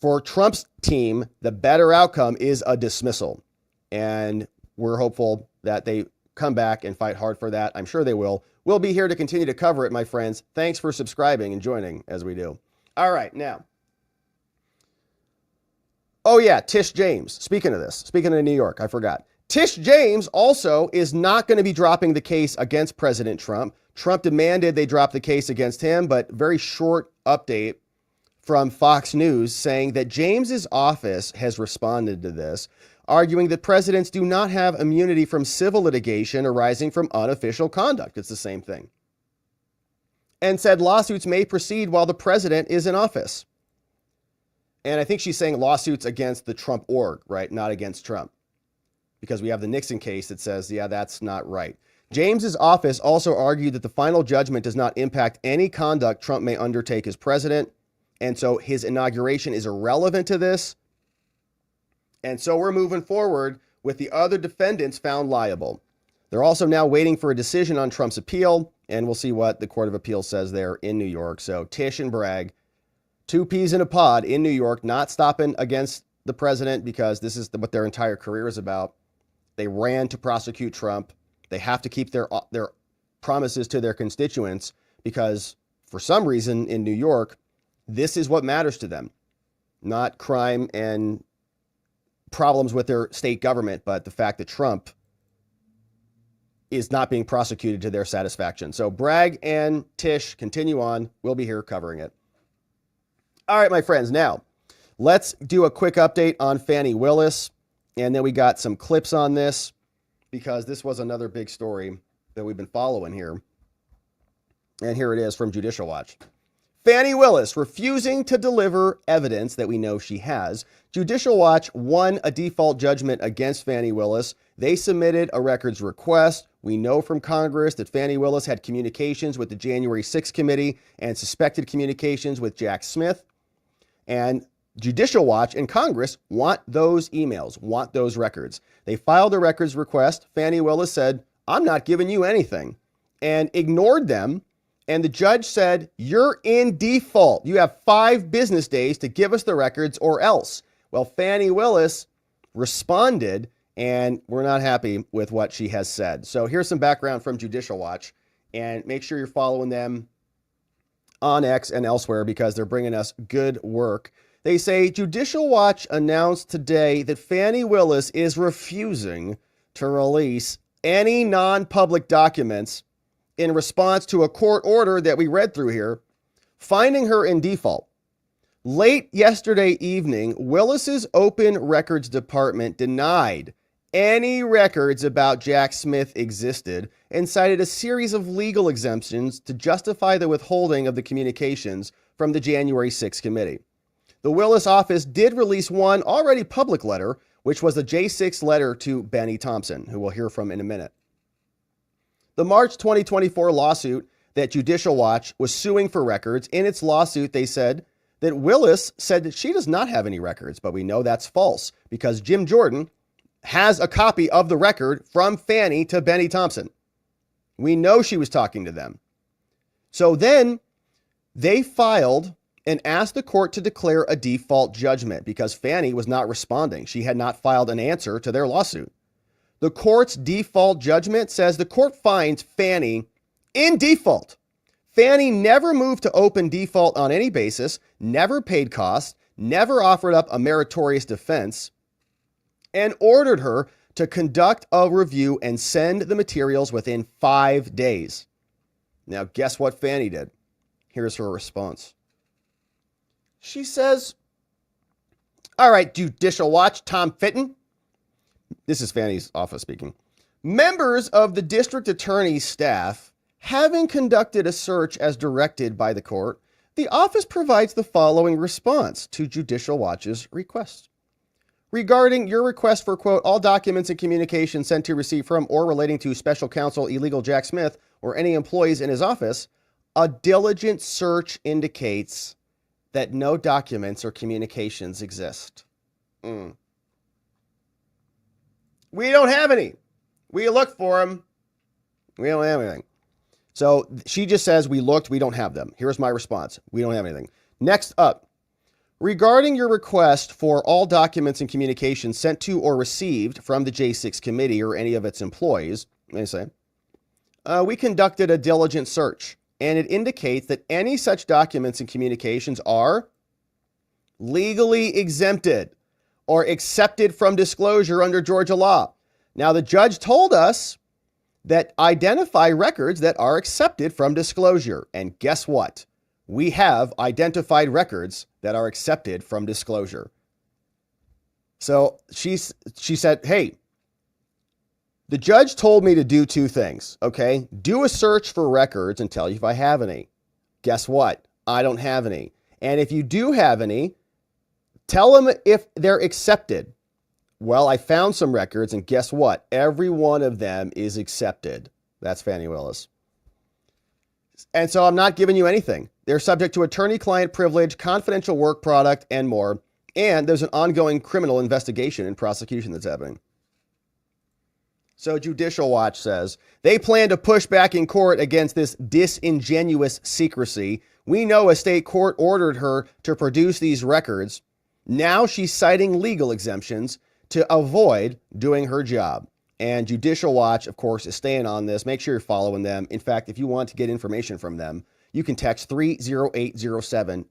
For Trump's team, the better outcome is a dismissal. And we're hopeful that they come back and fight hard for that. I'm sure they will. We'll be here to continue to cover it, my friends. Thanks for subscribing and joining as we do. All right, now. Oh, yeah, Tish James. Speaking of this, speaking of New York, I forgot. Tish James also is not going to be dropping the case against President Trump. Trump demanded they drop the case against him, but very short update from Fox News saying that James's office has responded to this, arguing that presidents do not have immunity from civil litigation arising from unofficial conduct. It's the same thing. and said lawsuits may proceed while the president is in office. And I think she's saying lawsuits against the Trump org, right? Not against Trump. Because we have the Nixon case that says, yeah, that's not right. James's office also argued that the final judgment does not impact any conduct Trump may undertake as president. And so his inauguration is irrelevant to this. And so we're moving forward with the other defendants found liable. They're also now waiting for a decision on Trump's appeal, and we'll see what the Court of Appeals says there in New York. So Tish and Bragg, two peas in a pod in New York, not stopping against the president because this is what their entire career is about. They ran to prosecute Trump. They have to keep their promises to their constituents because for some reason in New York, this is what matters to them. Not crime and problems with their state government, but the fact that Trump is not being prosecuted to their satisfaction. So Bragg and Tish continue on. We'll be here covering it. All right, my friends. Now, let's do a quick update on Fani Willis. And then we got some clips on this because this was another big story that we've been following here. And here it is from Judicial Watch. Fani Willis refusing to deliver evidence that we know she has. Judicial Watch won a default judgment against Fani Willis. They submitted a records request. We know from Congress that Fani Willis had communications with the January 6th committee and suspected communications with Jack Smith. And Judicial Watch and Congress want those emails, want those records. They filed a records request. Fani Willis said, I'm not giving you anything, and ignored them. And the judge said, you're in default. You have 5 business days to give us the records or else. Well, Fani Willis responded, and we're not happy with what she has said. So here's some background from Judicial Watch, and make sure you're following them on X and elsewhere because they're bringing us good work. They say Judicial Watch announced today that Fani Willis is refusing to release any non-public documents in response to a court order that we read through here, finding her in default. Late yesterday evening, Willis's Open Records Department denied any records about Jack Smith existed and cited a series of legal exemptions to justify the withholding of the communications from the January 6th committee. The Willis office did release one already public letter, which was the J6 letter to Bennie Thompson, who we'll hear from in a minute. The March 2024 lawsuit that Judicial Watch was suing for records, in its lawsuit, they said that Willis said that she does not have any records, but we know that's false because Jim Jordan has a copy of the record from Fani to Bennie Thompson. We know she was talking to them. So then they filed and asked the court to declare a default judgment because Fani was not responding. She had not filed an answer to their lawsuit. The court's default judgment says the court finds Fani in default. Fani never moved to open default on any basis, never paid costs, never offered up a meritorious defense, and ordered her to conduct a review and send the materials within 5 days. Now, guess what Fani did? Here's her response. She says, all right, Judicial Watch, Tom Fitton. This is Fani's office speaking. Members of the district attorney's staff, having conducted a search as directed by the court, the office provides the following response to Judicial Watch's request. Regarding your request for, quote, all documents and communications sent to, receive from, or relating to special counsel illegal Jack Smith or any employees in his office, a diligent search indicates that no documents or communications exist. We don't have any. We looked for them. We don't have anything. So she just says, we looked, we don't have them. Here's my response. We don't have anything. Next up, regarding your request for all documents and communications sent to or received from the J6 committee or any of its employees, they say, we conducted a diligent search, and it indicates that any such documents and communications are legally exempted or accepted from disclosure under Georgia law. Now, the judge told us that identify records that are accepted from disclosure. And guess what? We have identified records that are accepted from disclosure. So she said, hey, the judge told me to do 2 things, okay? Do a search for records and tell you if I have any. Guess what? I don't have any. And if you do have any, tell them if they're accepted. Well, I found some records, and guess what? Every one of them is accepted. That's Fani Willis. And so I'm not giving you anything. They're subject to attorney-client privilege, confidential work product, and more. And there's an ongoing criminal investigation and prosecution that's happening. So Judicial Watch says, they plan to push back in court against this disingenuous secrecy. We know a state court ordered her to produce these records. Now she's citing legal exemptions to avoid doing her job. And Judicial Watch, of course, is staying on this. Make sure you're following them. In fact, if you want to get information from them, you can text 30807,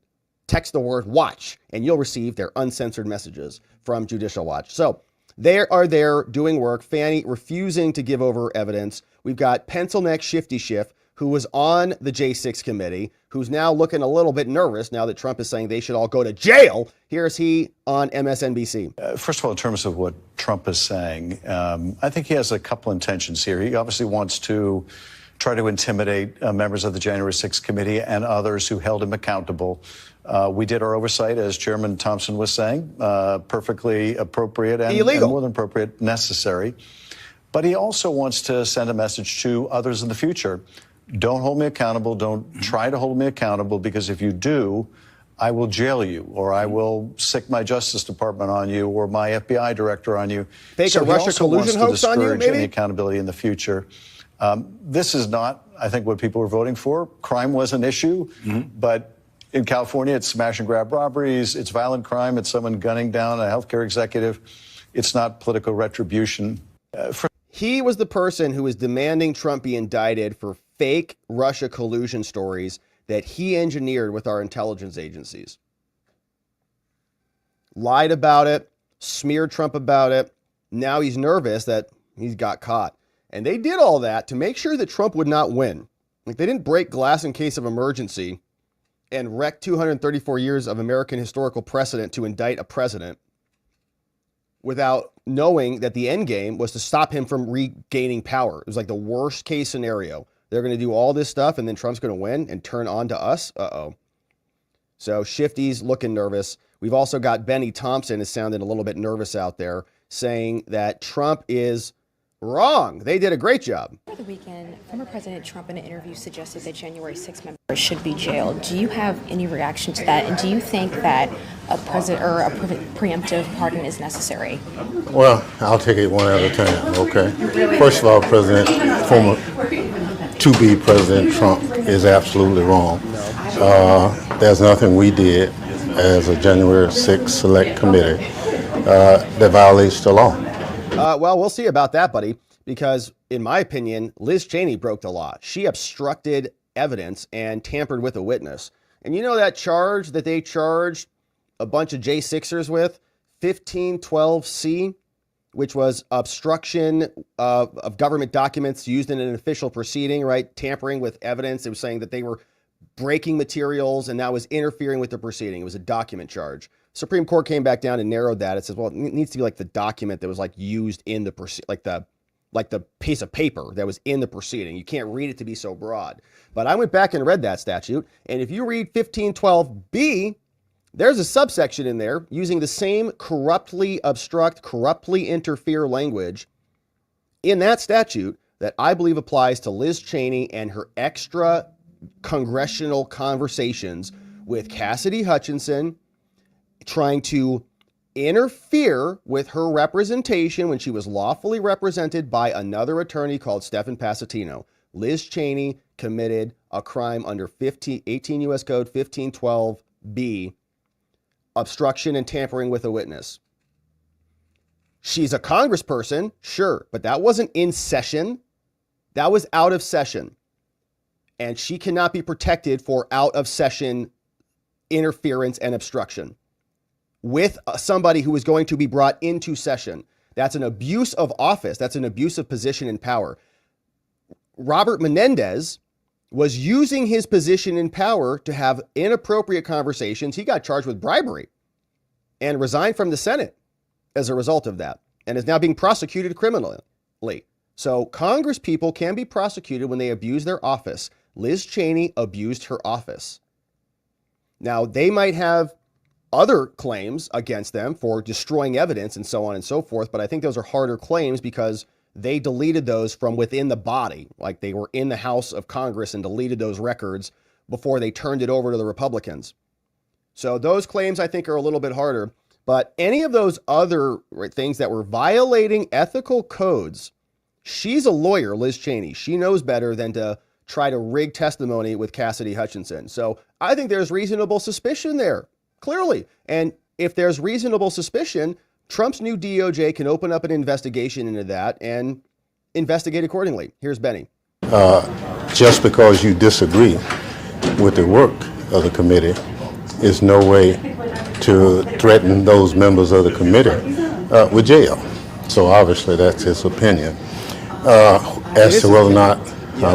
text the word watch, and you'll receive their uncensored messages from Judicial Watch. So they are there doing work. Fani refusing to give over evidence. We've got pencil neck Shifty Schiff, who was on the J6 committee, who's now looking a little bit nervous now that Trump is saying they should all go to jail. Here's he on MSNBC. First of all, in terms of what Trump is saying, I think he has a couple intentions here. He obviously wants to try to intimidate members of the January 6th committee and others who held him accountable. We did our oversight, as Chairman Thompson was saying, perfectly appropriate and more than appropriate, necessary. But he also wants to send a message to others in the future. Don't hold me accountable. Don't try to hold me accountable, because if you do, I will jail you, or I will sick my Justice Department on you, or my FBI director on you. Fake a Russia collusion hoax on you, maybe? Any accountability in the future. This is not, I think, what people were voting for. Crime was an issue, but in California, it's smash and grab robberies, it's violent crime, it's someone gunning down a healthcare executive. It's not political retribution. He was the person who was demanding Trump be indicted for fake Russia collusion stories that he engineered with our intelligence agencies. Lied about it, smeared Trump about it. Now he's nervous that he's got caught. And they did all that to make sure that Trump would not win. Like, they didn't break glass in case of emergency and wreck 234 years of American historical precedent to indict a president without knowing that the end game was to stop him from regaining power. It was like the worst case scenario. They're going to do all this stuff, and then Trump's going to win and turn on to us. Uh-oh. So Shifty's looking nervous. We've also got Bennie Thompson is sounding a little bit nervous out there, saying that Trump is wrong. They did a great job. Over the weekend, former President Trump in an interview suggested that January 6 members should be jailed. Do you have any reaction to that? And do you think that a preemptive pardon is necessary? Well, I'll take it one at a time, okay? First of all, former to-be President Trump is absolutely wrong. There's nothing we did as a January 6th Select Committee that violates the law. Well, we'll see about that, buddy, because in my opinion, Liz Cheney broke the law. She obstructed evidence and tampered with a witness. And you know that charge that they charged a bunch of J6ers with, 1512C, which was obstruction of government documents used in an official proceeding, right? Tampering with evidence. It was saying that they were breaking materials and that was interfering with the proceeding. It was a document charge. Supreme Court came back down and narrowed that. It says, well, it needs to be like the document that was like used in the like the piece of paper that was in the proceeding. You can't read it to be so broad. But I went back and read that statute, and if you read 1512B, there's a subsection in there using the same corruptly obstruct, corruptly interfere language in that statute that I believe applies to Liz Cheney and her extra congressional conversations with Cassidy Hutchinson, trying to interfere with her representation when she was lawfully represented by another attorney called Stephen Passatino. Liz Cheney committed a crime under 18 U.S. Code 1512B, obstruction and tampering with a witness. She's a congressperson, sure, but that wasn't in session. That was out of session. And she cannot be protected for out of session interference and obstruction with somebody who is going to be brought into session. That's an abuse of office. That's an abuse of position and power. Robert Menendez was using his position and power to have inappropriate conversations. He got charged with bribery and resigned from the Senate as a result of that, and is now being prosecuted criminally. So Congress people can be prosecuted when they abuse their office. Liz Cheney abused her office. Now, they might have other claims against them for destroying evidence and so on and so forth, but I think those are harder claims because they deleted those from within the body. Like they were in the House of Congress and deleted those records before they turned it over to the Republicans. So those claims I think are a little bit harder, but any of those other things that were violating ethical codes, she's a lawyer, Liz Cheney. She knows better than to try to rig testimony with Cassidy Hutchinson. So I think there's reasonable suspicion there, clearly. And if there's reasonable suspicion, Trump's new DOJ can open up an investigation into that and investigate accordingly. Here's Bennie. Just because you disagree with the work of the committee is no way to threaten those members of the committee with jail. So obviously that's his opinion. As to whether or not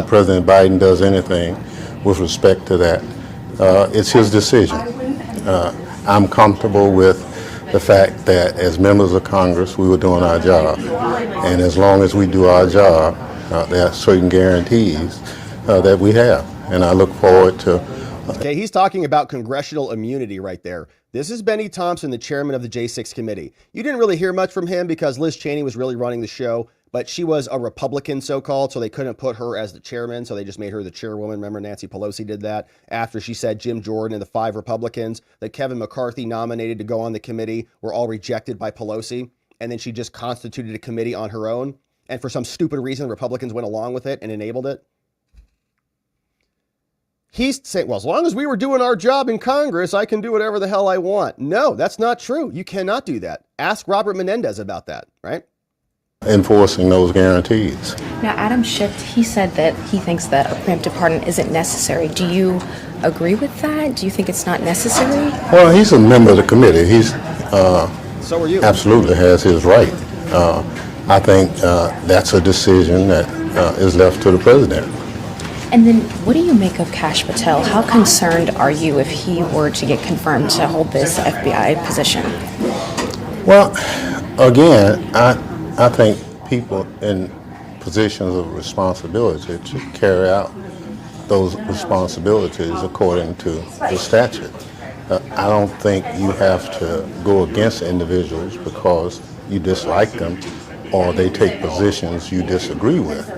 President Biden does anything with respect to that, it's his decision. I'm comfortable with the fact that as members of Congress, we were doing our job. And as long as we do our job, there are certain guarantees that we have. And I look forward to... Okay, he's talking about congressional immunity right there. This is Bennie Thompson, the chairman of the J6 committee. You didn't really hear much from him because Liz Cheney was really running the show, but she was a Republican so-called, so they couldn't put her as the chairman, so they just made her the chairwoman. Remember, Nancy Pelosi did that after she said Jim Jordan and the 5 Republicans that Kevin McCarthy nominated to go on the committee were all rejected by Pelosi, and then she just constituted a committee on her own, and for some stupid reason, Republicans went along with it and enabled it. He's saying, well, as long as we were doing our job in Congress, I can do whatever the hell I want. No, that's not true. You cannot do that. Ask Robert Menendez about that, right? Enforcing those guarantees. Now, Adam Schiff, he said that he thinks that a preemptive pardon isn't necessary. Do you agree with that? Do you think it's not necessary? Well, he's a member of the committee. He's so are you. Absolutely has his right. I think that's a decision that is left to the president. And then what do you make of KASH Patel? How concerned are you if he were to get confirmed to hold this FBI position? Well, again, I think people in positions of responsibility should carry out those responsibilities according to the statute. I don't think you have to go against individuals because you dislike them or they take positions you disagree with.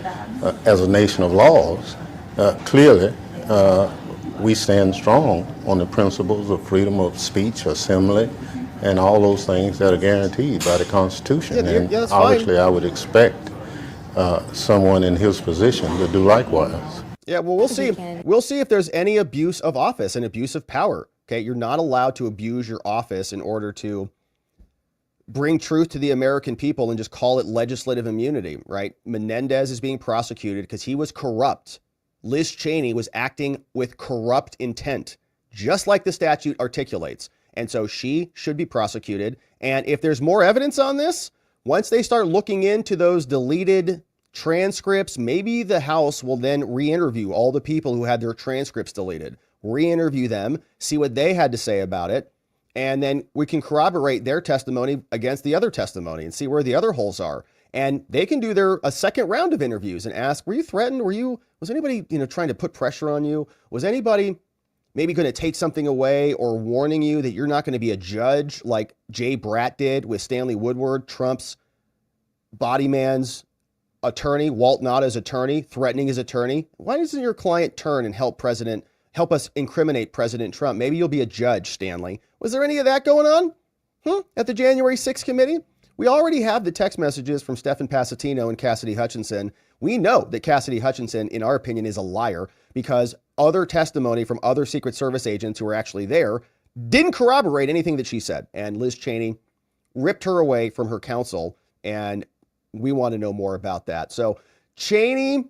As a nation of laws, clearly, we stand strong on the principles of freedom of speech, assembly, and all those things that are guaranteed by the Constitution. And obviously, I would expect someone in his position to do likewise. Yeah, well, we'll see. We'll see if there's any abuse of office and abuse of power. Okay, you're not allowed to abuse your office in order to bring truth to the American people and just call it legislative immunity, right? Menendez is being prosecuted because he was corrupt. Liz Cheney was acting with corrupt intent, just like the statute articulates. And so she should be prosecuted. And if there's more evidence on this, once they start looking into those deleted transcripts, maybe the House will then re-interview all the people who had their transcripts deleted, re-interview them, see what they had to say about it. And then we can corroborate their testimony against the other testimony and see where the other holes are. And they can do a second round of interviews and ask, were you threatened? Was anybody, trying to put pressure on you? Was anybody maybe going to take something away or warning you that you're not going to be a judge like Jay Bratt did with Stanley Woodward, Trump's body man's attorney, Walt Nauda's attorney, threatening his attorney? Why doesn't your client turn and help us incriminate President Trump? Maybe you'll be a judge, Stanley. Was there any of that going on at the January 6th committee? We already have the text messages from Stephen Passatino and Cassidy Hutchinson. We know that Cassidy Hutchinson, in our opinion, is a liar because other testimony from other Secret Service agents who were actually there didn't corroborate anything that she said. And Liz Cheney ripped her away from her counsel, and we want to know more about that. So Cheney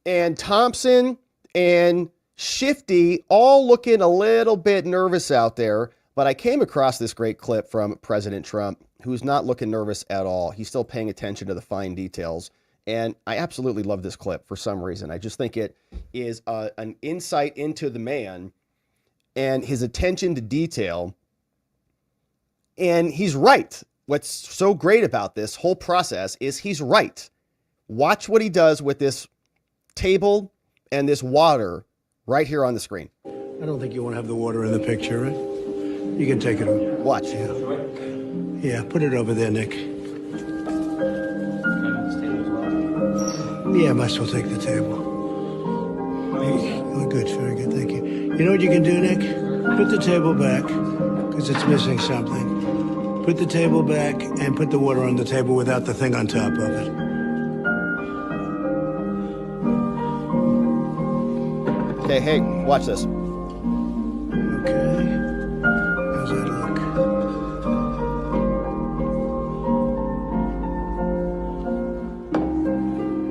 and Thompson and Shifty all looking a little bit nervous out there, but I came across this great clip from President Trump, who's not looking nervous at all. He's still paying attention to the fine details. And I absolutely love this clip for some reason. I just think it is an insight into the man and his attention to detail. And he's right. What's so great about this whole process is he's right. Watch what he does with this table and this water right here on the screen. I don't think you want to have the water in the picture, right? You can take it over. Watch. Yeah, put it over there, Nick. Yeah, I might as well take the table. Oh, good, very good, thank you. You know what you can do, Nick? Put the table back, because it's missing something. Put the table back and put the water on the table without the thing on top of it. Okay, hey, watch this. Okay. How's that look?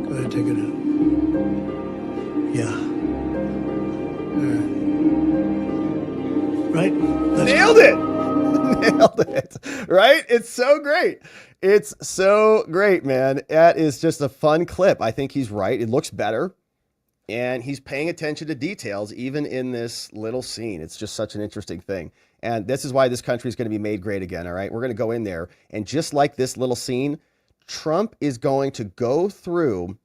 Go ahead, take it out. Yeah. Right? Nailed it! Nailed it. Right? It's so great. It's so great, man. That is just a fun clip. I think he's right. It looks better. And he's paying attention to details, even in this little scene. It's just such an interesting thing. And this is why this country is going to be made great again, all right? We're going to go in there. And just like this little scene, Trump is going to go through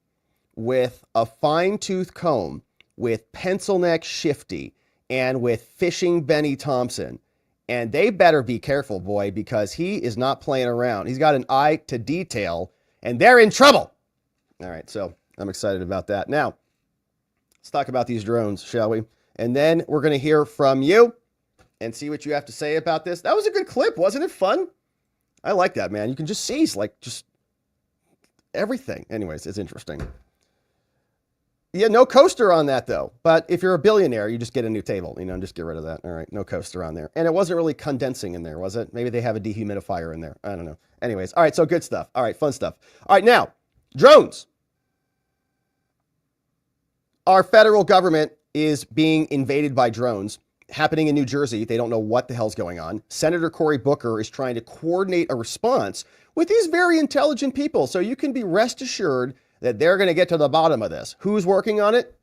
with a fine-tooth comb, with pencil neck Shifty, and with fishing Bennie Thompson. And they better be careful, boy, because he is not playing around. He's got an eye to detail, and they're in trouble. All right, so I'm excited about that. Now, let's talk about these drones, shall we? And then we're going to hear from you and see what you have to say about this. That was a good clip. Wasn't it fun? I like that, man. You can just see, like, just everything. Anyways, it's interesting. Yeah, no coaster on that, though. But if you're a billionaire, you just get a new table, and just get rid of that. All right, no coaster on there. And it wasn't really condensing in there, was it? Maybe they have a dehumidifier in there. I don't know. Anyways, all right, so good stuff. All right, fun stuff. All right, now, drones. Our federal government is being invaded by drones, happening in New Jersey. They don't know what the hell's going on. Senator Cory Booker is trying to coordinate a response with these very intelligent people. So you can be rest assured that they're going to get to the bottom of this. Who's working on it?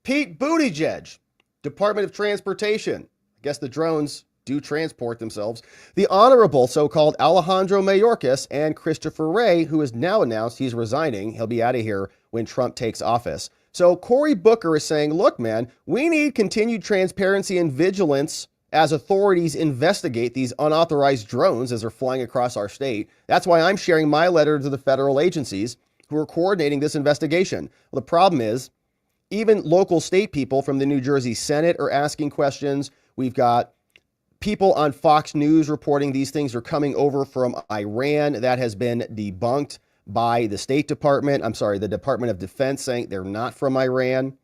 Pete Buttigieg, Department of Transportation. I guess the drones do transport themselves. The Honorable so-called Alejandro Mayorkas and Christopher Wray, who has now announced he's resigning. He'll be out of here when Trump takes office. So Cory Booker is saying, look, man, we need continued transparency and vigilance as authorities investigate these unauthorized drones as they're flying across our state. That's why I'm sharing my letter to the federal agencies who are coordinating this investigation. Well, the problem is, even local state people from the New Jersey Senate are asking questions. We've got people on Fox News reporting these things are coming over from Iran. That has been debunked by the State Department. I'm sorry, the Department of Defense, saying they're not from Iran.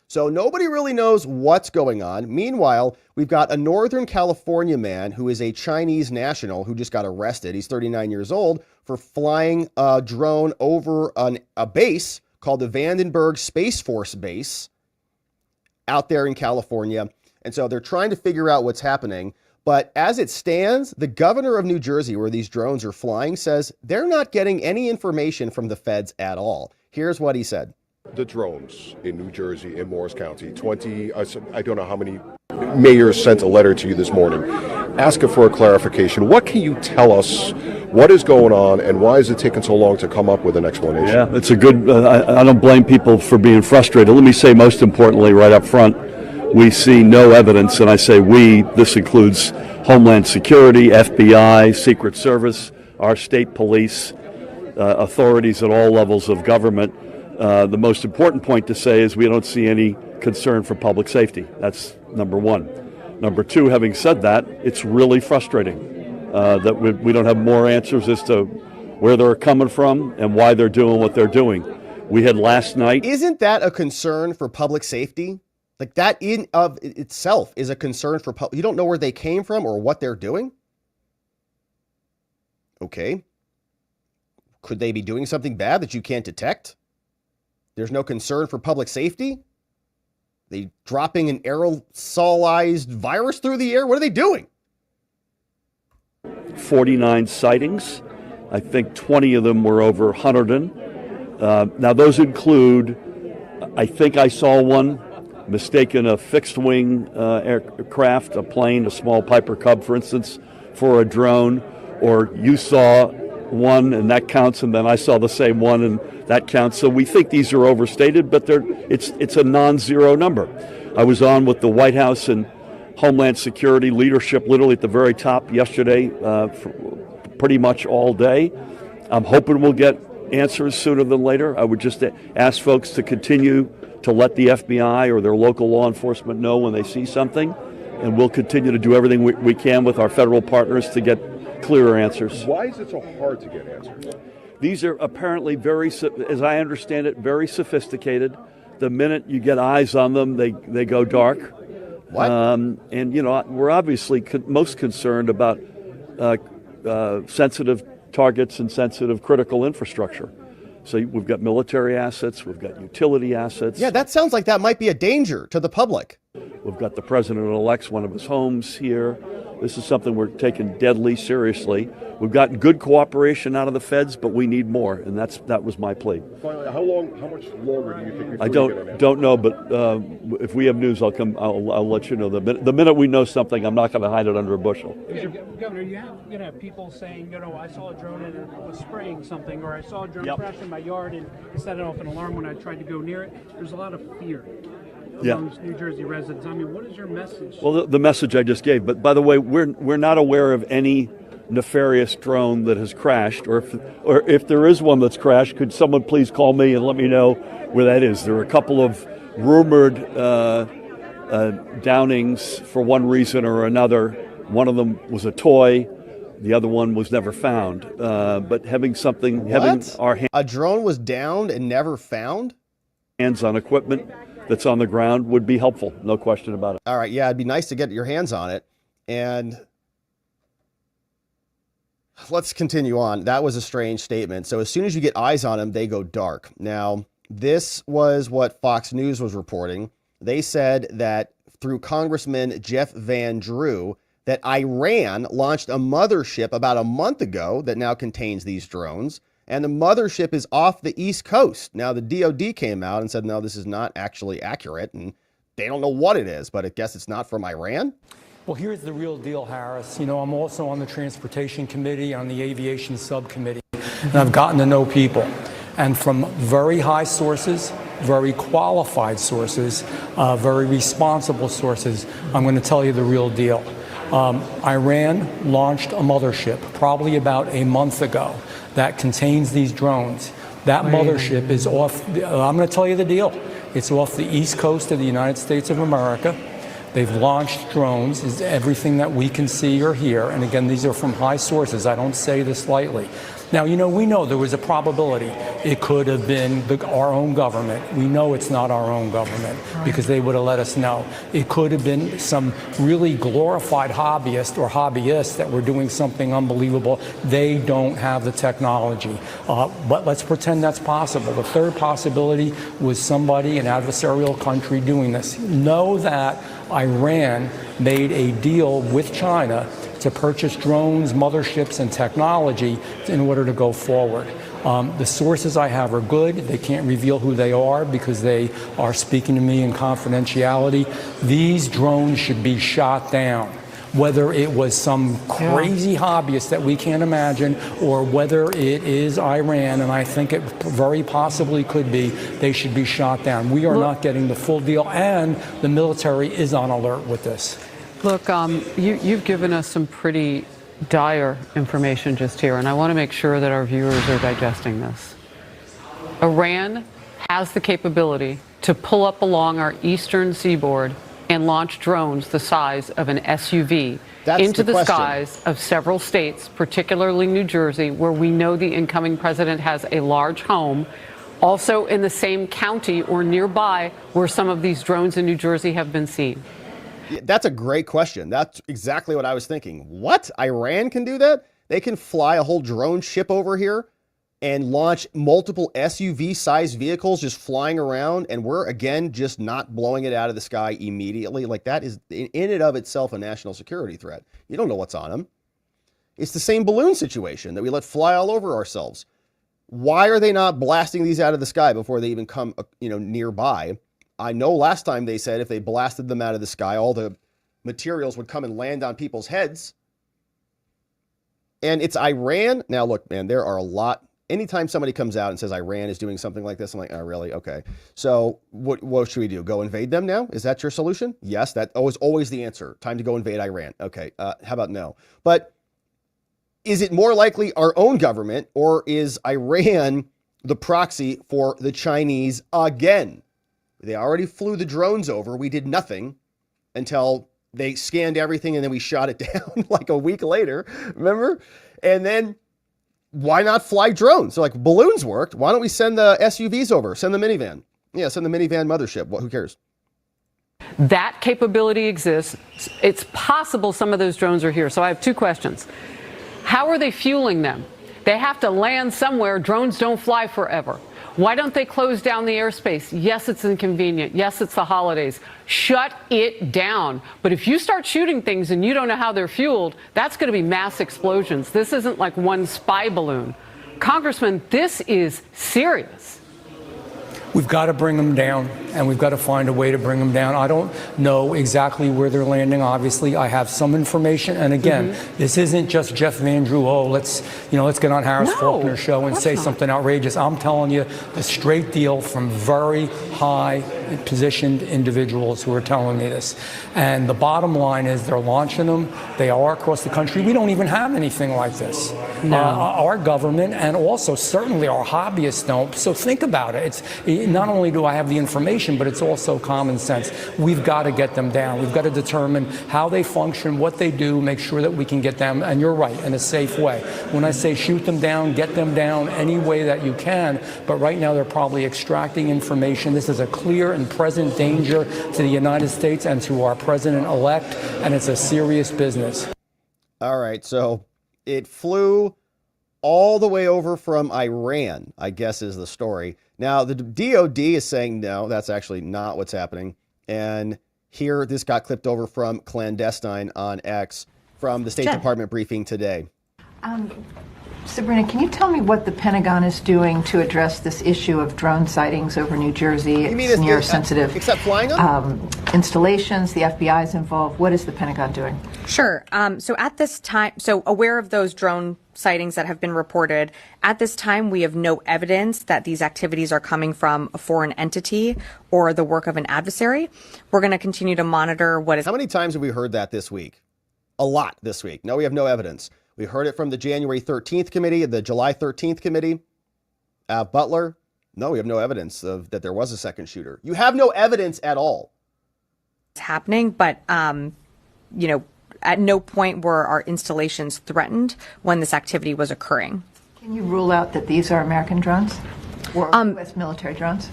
So nobody really knows what's going on. Meanwhile, we've got a Northern California man who is a Chinese national who just got arrested. He's 39 years old for flying a drone over a base called the Vandenberg Space Force Base out there in California. And so they're trying to figure out what's happening. But as it stands, the governor of New Jersey, where these drones are flying, says they're not getting any information from the feds at all. Here's what he said. The drones in New Jersey, in Morris County, I don't know how many mayors sent a letter to you this morning asking for a clarification. What can you tell us? What is going on, and why is it taking so long to come up with an explanation? Yeah, it's a good, I don't blame people for being frustrated. Let me say, most importantly, right up front, we see no evidence, and I say we, this includes Homeland Security, FBI, Secret Service, our state police, authorities at all levels of government. The most important point to say is we don't see any concern for public safety. That's number one. Number two, having said that, it's really frustrating that we don't have more answers as to where they're coming from and why they're doing what they're doing. We had last night. Isn't that a concern for public safety? Like, that in of itself is a concern for public. You don't know where they came from or what they're doing? Okay. Could they be doing something bad that you can't detect? There's no concern for public safety? They dropping an aerosolized virus through the air? What are they doing? 49 sightings. I think 20 of them were over Hunterdon. Now, those include, I think I saw one mistaken a fixed-wing aircraft, a plane, a small Piper Cub, for instance, for a drone, or you saw one and that counts, and then I saw the same one and that counts. So we think these are overstated, but it's a non-zero number. I was on with the White House and Homeland Security leadership literally at the very top yesterday for pretty much all day. I'm hoping we'll get answers sooner than later. I would just ask folks to continue to let the FBI or their local law enforcement know when they see something, and we'll continue to do everything we can with our federal partners to get clearer answers. Why is it so hard to get answers? These are apparently as I understand it, very sophisticated. The minute you get eyes on them, they go dark. What? And, we're obviously most concerned about sensitive targets and sensitive critical infrastructure. So we've got military assets, we've got utility assets. Yeah, that sounds like that might be a danger to the public. We've got the president-elect's one of his homes here. This is something we're taking deadly seriously. We've gotten good cooperation out of the feds, but we need more, and that was my plea. Finally, how much longer do you think before I you get an answer? don't know, but if we have news, I'll let you know. The minute we know something, I'm not going to hide it under a bushel. Governor, you're going to have people saying, I saw a drone and it was spraying something, or I saw a drone crash in my yard and it set off an alarm when I tried to go near it. There's a lot of fear amongst New Jersey residents. I mean, what is your message? Well, the message I just gave. But by the way, we're not aware of any nefarious drone that has crashed, or if there is one that's crashed, could someone please call me and let me know where that is? There are a couple of rumored downings for one reason or another. One of them was a toy. The other one was never found. But having our a drone was downed and never found? Hands on equipment that's on the ground would be helpful, no question about it. All right, yeah, it'd be nice to get your hands on it. And let's continue on. That was a strange statement. So as soon as you get eyes on them, they go dark. Now, this was what Fox News was reporting. They said that through Congressman Jeff Van Drew, that Iran launched a mothership about a month ago that now contains these drones. And the mothership is off the East Coast. Now, the DOD came out and said, no, this is not actually accurate. And they don't know what it is, but I guess it's not from Iran. Well, here's the real deal, Harris. I'm also on the Transportation Committee, on the Aviation Subcommittee, and I've gotten to know people. And from very high sources, very qualified sources, very responsible sources, I'm going to tell you the real deal. Iran launched a mothership probably about a month ago that contains these drones. That mothership is off, I'm going to tell you the deal. It's off the East Coast of the United States of America. They've launched drones, is everything that we can see or hear. And again, these are from high sources. I don't say this lightly. Now, we know there was a probability it could have been our own government. We know it's not our own government because they would have let us know. It could have been some really glorified hobbyists that were doing something unbelievable. They don't have the technology. But let's pretend that's possible. The third possibility was somebody, an adversarial country, doing this. Know that Iran made a deal with China to purchase drones, motherships, and technology in order to go forward. The sources I have are good. They can't reveal who they are because they are speaking to me in confidentiality. These drones should be shot down. Whether it was some crazy hobbyist that we can't imagine, or whether it is Iran, and I think it very possibly could be, they should be shot down. We are not getting the full deal, and the military is on alert with this. Look, you've given us some pretty dire information just here, and I want to make sure that our viewers are digesting this. Iran has the capability to pull up along our eastern seaboard and launch drones the size of an SUV into the skies of several states, particularly New Jersey, where we know the incoming president has a large home, also in the same county or nearby where some of these drones in New Jersey have been seen. That's a great question. That's exactly what I was thinking. What? Iran can do that? They can fly a whole drone ship over here and launch multiple SUV-sized vehicles just flying around, and we're, again, just not blowing it out of the sky immediately. Like, that is, in and of itself, a national security threat. You don't know what's on them. It's the same balloon situation that we let fly all over ourselves. Why are they not blasting these out of the sky before they even come, nearby? I know last time they said if they blasted them out of the sky, all the materials would come and land on people's heads. And it's Iran. Now, look, man, there are a lot anytime somebody comes out and says Iran is doing something like this, I'm like, oh, really? Okay. So what should we do? Go invade them now? Is that your solution? Yes, that was always the answer. Time to go invade Iran. Okay. How about no? But is it more likely our own government, or is Iran the proxy for the Chinese again? They already flew the drones over. We did nothing until they scanned everything and then we shot it down like a week later. Remember? And then why not fly drones? So like balloons worked. Why don't we send the SUVs over? Send the minivan. Yeah, send the minivan mothership. Who cares? That capability exists. It's possible some of those drones are here. So I have two questions. How are they fueling them? They have to land somewhere. Drones don't fly forever. Why don't they close down the airspace? Yes, it's inconvenient. Yes, it's the holidays. Shut it down. But if you start shooting things and you don't know how they're fueled, that's going to be mass explosions. This isn't like one spy balloon. Congressman, this is serious. We've got to bring them down, and we've got to find a way to bring them down. I don't know exactly where they're landing. Obviously, I have some information. And again, this isn't just Jeff Van Drew. Oh, let's get on Harris Faulkner's show and say something outrageous. I'm telling you the straight deal from very high positioned individuals who are telling me this. And the bottom line is they're launching them. They are across the country. We don't even have anything like this. No. Our government, and also certainly our hobbyists don't. So think about it. It's not only do I have the information, but it's also common sense. We've got to get them down. We've got to determine how they function, what they do, make sure that we can get them, and you're right, in a safe way. When I say shoot them down, get them down any way that you can, but right now they're probably extracting information. This is a clear and present danger to the United States and to our president-elect, and it's a serious business. All right, so it flew all the way over from Iran, I guess is the story. Now, the DOD is saying, no, that's actually not what's happening. And here, this got clipped over from Clandestine on X from the State Department briefing today. Sabrina, can you tell me what the Pentagon is doing to address this issue of drone sightings over New Jersey? It's near sensitive. Except flying them? Installations, the FBI is involved. What is the Pentagon doing? Sure. So at this time, aware of those drone sightings that have been reported, at this time we have no evidence that these activities are coming from a foreign entity or the work of an adversary. We're going to continue to monitor what is... How many times have we heard that this week? A lot this week. No, we have no evidence. We heard it from the January 13th committee, the July 13th committee. Butler, no, we have no evidence of that there was a second shooter. You have no evidence at all. It's happening, but, at no point were our installations threatened when this activity was occurring. Can you rule out that these are American drones or U.S. military drones?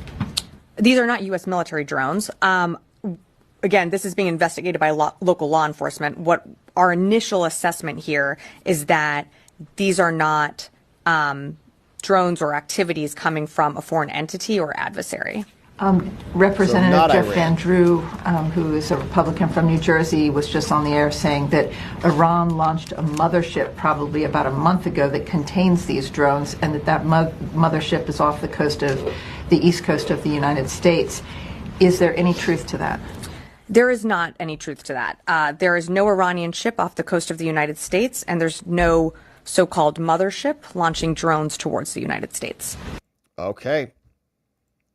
These are not U.S. military drones. Again, this is being investigated by local law enforcement. What our initial assessment here is that these are not drones or activities coming from a foreign entity or adversary. Representative Jeff Van Drew, who is a Republican from New Jersey, was just on the air saying that Iran launched a mothership probably about a month ago that contains these drones, and that mothership is off the coast of the east coast of the United States. Is there any truth to that? There is not any truth to that. There is no Iranian ship off the coast of the United States, and there's no so-called mothership launching drones towards the United States. Okay.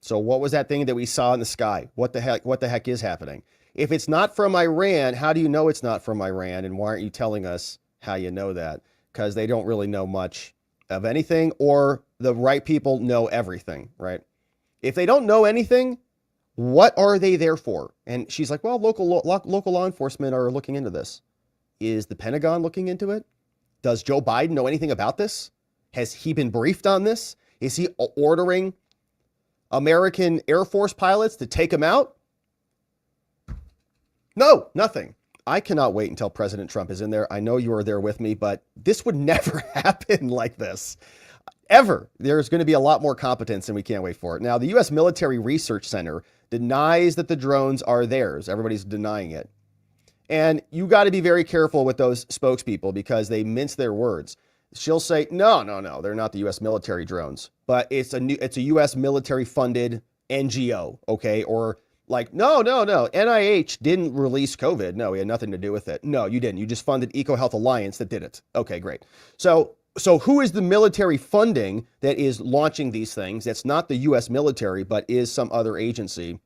So what was that thing that we saw in the sky? What the heck is happening? If it's not from Iran, how do you know it's not from Iran? And why aren't you telling us how you know that? Because they don't really know much of anything, or the right people know everything, right? If they don't know anything, what are they there for? And she's like, well, local law enforcement are looking into this. Is the Pentagon looking into it? Does Joe Biden know anything about this? Has he been briefed on this? Is he ordering American Air Force pilots to take him out? No, nothing. I cannot wait until President Trump is in there. I know you are there with me, but this would never happen like this. Ever. There's going to be a lot more competence, and we can't wait for it. Now, the U.S. Military Research Center denies that the drones are theirs. Everybody's denying it. And you got to be very careful with those spokespeople because they mince their words. She'll say, no, they're not the U.S. military drones, but it's a U.S. military funded NGO, okay? Or like, no, NIH didn't release COVID. No, we had nothing to do with it. No, you didn't. You just funded EcoHealth Alliance that did it. Okay, great. So So who is the military funding that is launching these things? That's not the U.S. military, but is some other agency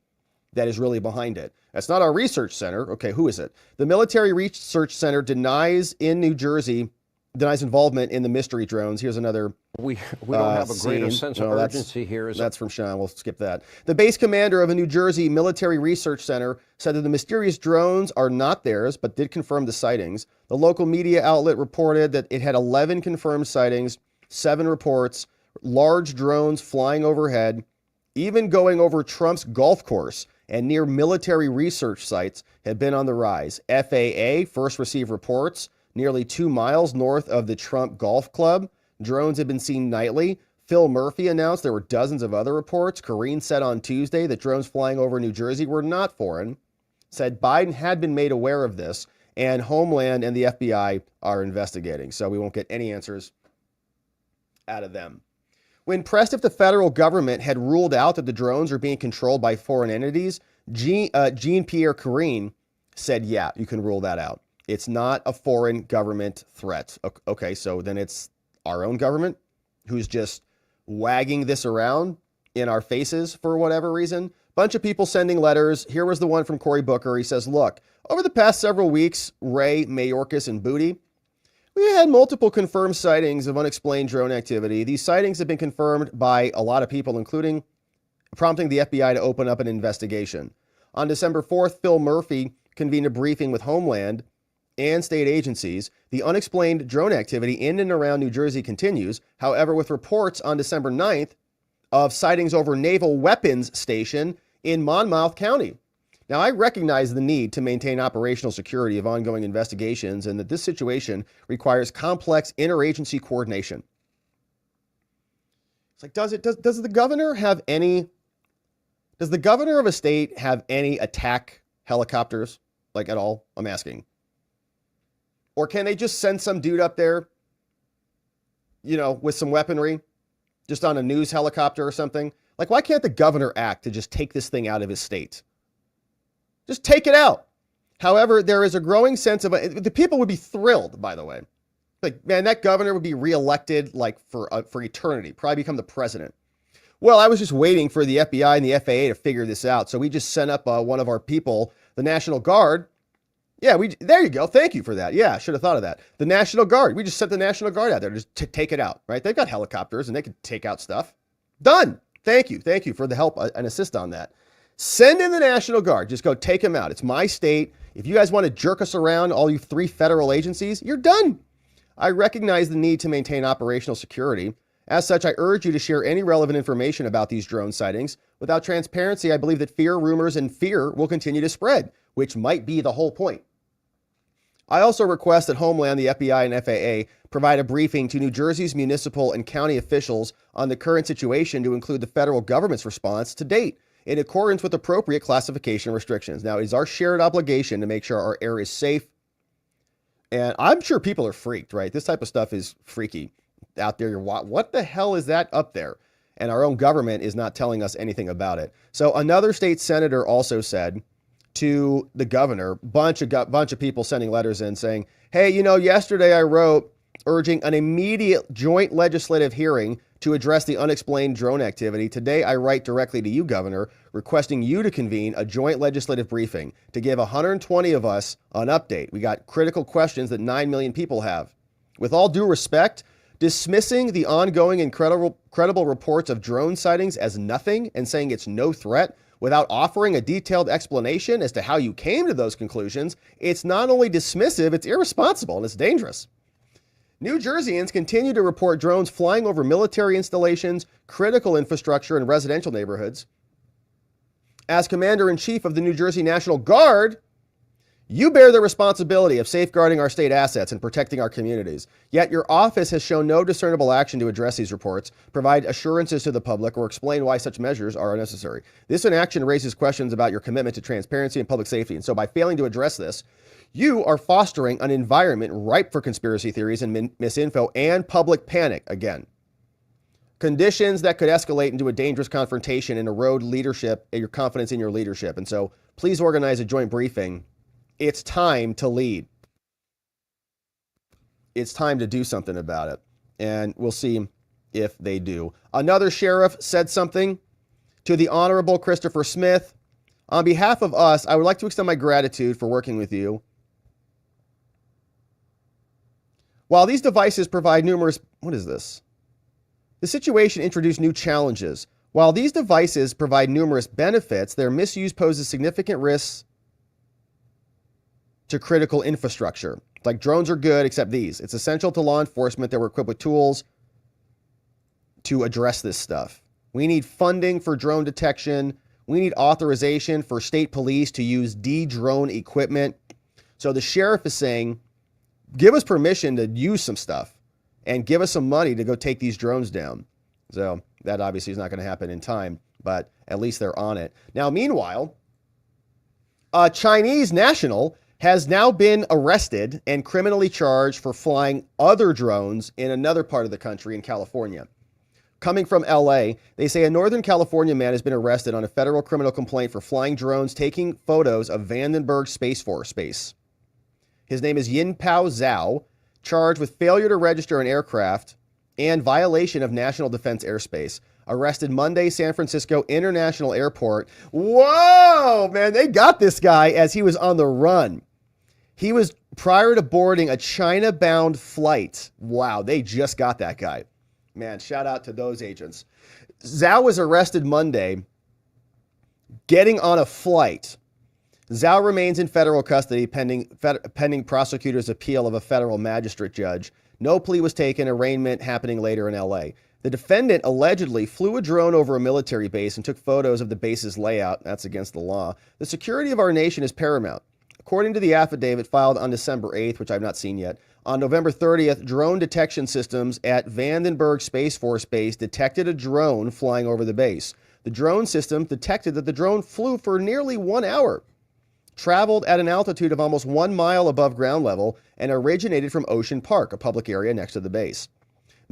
that is really behind it. That's not our research center. Okay, who is it? The Military Research Center denies involvement in the mystery drones. Here's another. We don't have a greater scene. sense of urgency here. That's from Sean. We'll skip that. The base commander of a New Jersey Military Research Center said that the mysterious drones are not theirs, but did confirm the sightings. The local media outlet reported that it had 11 confirmed sightings, 7 reports, large drones flying overhead, even going over Trump's golf course and near military research sites had been on the rise. FAA first received reports nearly 2 miles north of the Trump Golf Club. Drones have been seen nightly. Phil Murphy announced there were dozens of other reports. Corrine said on Tuesday that drones flying over New Jersey were not foreign. Said Biden had been made aware of this, and Homeland and the FBI are investigating. So we won't get any answers out of them. When pressed if the federal government had ruled out that the drones are being controlled by foreign entities, Jean-Pierre Corrine said, yeah, you can rule that out. It's not a foreign government threat. Okay, so then it's our own government who's just wagging this around in our faces for whatever reason. Bunch of people sending letters. Here was the one from Cory Booker. He says, look, over the past several weeks, Wray, Mayorkas, and Booty, we had multiple confirmed sightings of unexplained drone activity. These sightings have been confirmed by a lot of people, including prompting the FBI to open up an investigation. On December 4th, Phil Murphy convened a briefing with Homeland and state agencies. The unexplained drone activity in and around New Jersey continues. However, with reports on December 9th of sightings over Naval Weapons Station in Monmouth County. Now, I recognize the need to maintain operational security of ongoing investigations and that this situation requires complex interagency coordination. It's like, does the governor of a state have any attack helicopters, like at all? I'm asking. Or can they just send some dude up there, with some weaponry, just on a news helicopter or something? Like, why can't the governor act to just take this thing out of his state? Just take it out. However, there is a growing sense of the people would be thrilled, by the way. Like, man, that governor would be reelected like for eternity, probably become the president. Well, I was just waiting for the FBI and the FAA to figure this out. So we just sent up one of our people, the National Guard. Yeah, there you go. Thank you for that. Yeah, I should have thought of that. The National Guard. We just sent the National Guard out there just to take it out, right? They've got helicopters and they can take out stuff. Done. Thank you. Thank you for the help and assist on that. Send in the National Guard. Just go take them out. It's my state. If you guys want to jerk us around, all you 3 federal agencies, you're done. I recognize the need to maintain operational security. As such, I urge you to share any relevant information about these drone sightings. Without transparency, I believe that fear, rumors, and fear will continue to spread, which might be the whole point. I also request that Homeland, the FBI, and FAA provide a briefing to New Jersey's municipal and county officials on the current situation to include the federal government's response to date, in accordance with appropriate classification restrictions. Now, it is our shared obligation to make sure our air is safe. And I'm sure people are freaked, right? This type of stuff is freaky out there. What the hell is that up there? And our own government is not telling us anything about it. So another state senator also said to the governor, bunch of people sending letters in saying, hey, yesterday I wrote urging an immediate joint legislative hearing to address the unexplained drone activity. Today, I write directly to you, Governor, requesting you to convene a joint legislative briefing to give 120 of us an update. We got critical questions that 9 million people have. With all due respect, dismissing the ongoing and credible reports of drone sightings as nothing and saying it's no threat without offering a detailed explanation as to how you came to those conclusions, it's not only dismissive, it's irresponsible and it's dangerous. New Jerseyans continue to report drones flying over military installations, critical infrastructure, and residential neighborhoods. As Commander-in-Chief of the New Jersey National Guard, you bear the responsibility of safeguarding our state assets and protecting our communities. Yet your office has shown no discernible action to address these reports, provide assurances to the public, or explain why such measures are unnecessary. This inaction raises questions about your commitment to transparency and public safety. And so by failing to address this, you are fostering an environment ripe for conspiracy theories and misinfo and public panic again. Conditions that could escalate into a dangerous confrontation and erode leadership and your confidence in your leadership. And so please organize a joint briefing. It's time to lead. It's time to do something about it. and we'll see if they do. Another sheriff said something to the Honorable Christopher Smith. On behalf of us, I would like to extend my gratitude for working with you. While these devices provide numerous... What is this? The situation introduced new challenges. While these devices provide numerous benefits, their misuse poses significant risks to critical infrastructure. Like drones are good, except these. It's essential to law enforcement that we're equipped with tools to address this stuff. We need funding for drone detection. We need authorization for state police to use de-drone equipment. So the sheriff is saying, give us permission to use some stuff and give us some money to go take these drones down. So that obviously is not going to happen in time, but at least they're on it. Now, meanwhile, a Chinese national has now been arrested and criminally charged for flying other drones in another part of the country in California. Coming from LA, they say a Northern California man has been arrested on a federal criminal complaint for flying drones taking photos of Vandenberg Space Force Base. His name is Yinpao Zhao, charged with failure to register an aircraft and violation of national defense airspace. Arrested Monday, San Francisco International Airport. Whoa, man, they got this guy as he was on the run. He was prior to boarding a China-bound flight. Wow, they just got that guy. Man, shout out to those agents. Zhao was arrested Monday, getting on a flight. Zhao remains in federal custody pending prosecutors' appeal of a federal magistrate judge. No plea was taken, arraignment happening later in LA. The defendant allegedly flew a drone over a military base and took photos of the base's layout. That's against the law. The security of our nation is paramount. According to the affidavit filed on December 8th, which I've not seen yet, on November 30th, drone detection systems at Vandenberg Space Force Base detected a drone flying over the base. The drone system detected that the drone flew for nearly 1 hour, traveled at an altitude of almost 1 mile above ground level, and originated from Ocean Park, a public area next to the base.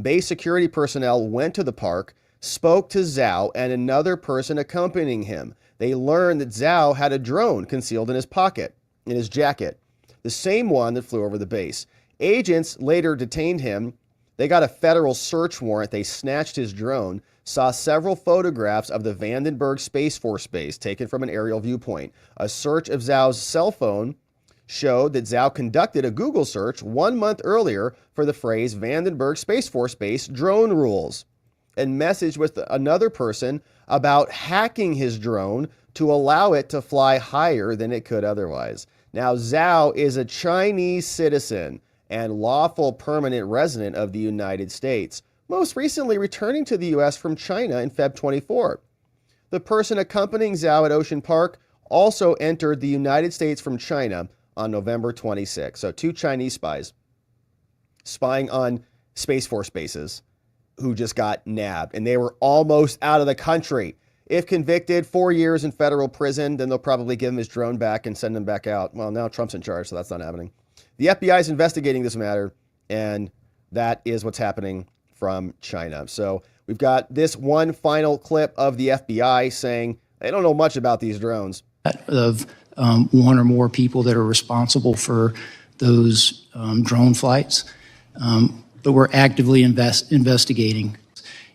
Base security personnel went to the park, spoke to Zhao and another person accompanying him. They learned that Zhao had a drone concealed in his pocket, in his jacket, the same one that flew over the base. Agents later detained him. They got a federal search warrant. They snatched his drone, saw several photographs of the Vandenberg Space Force Base taken from an aerial viewpoint. A search of Zhao's cell phone showed that Zhao conducted a Google search 1 month earlier for the phrase Vandenberg Space Force Base drone rules, and messaged with another person about hacking his drone to allow it to fly higher than it could otherwise. Now, Zhao is a Chinese citizen and lawful permanent resident of the United States, most recently returning to the U.S. from China in Feb 24. The person accompanying Zhao at Ocean Park also entered the United States from China on November 26. So 2 Chinese spies spying on Space Force bases who just got nabbed, and they were almost out of the country. If convicted, 4 years in federal prison, then they'll probably give him his drone back and send him back out. Well, now Trump's in charge, so that's not happening. The FBI is investigating this matter, and that is what's happening from China. So we've got this one final clip of the FBI saying they don't know much about these drones. Of one or more people that are responsible for those drone flights, but we're actively investigating.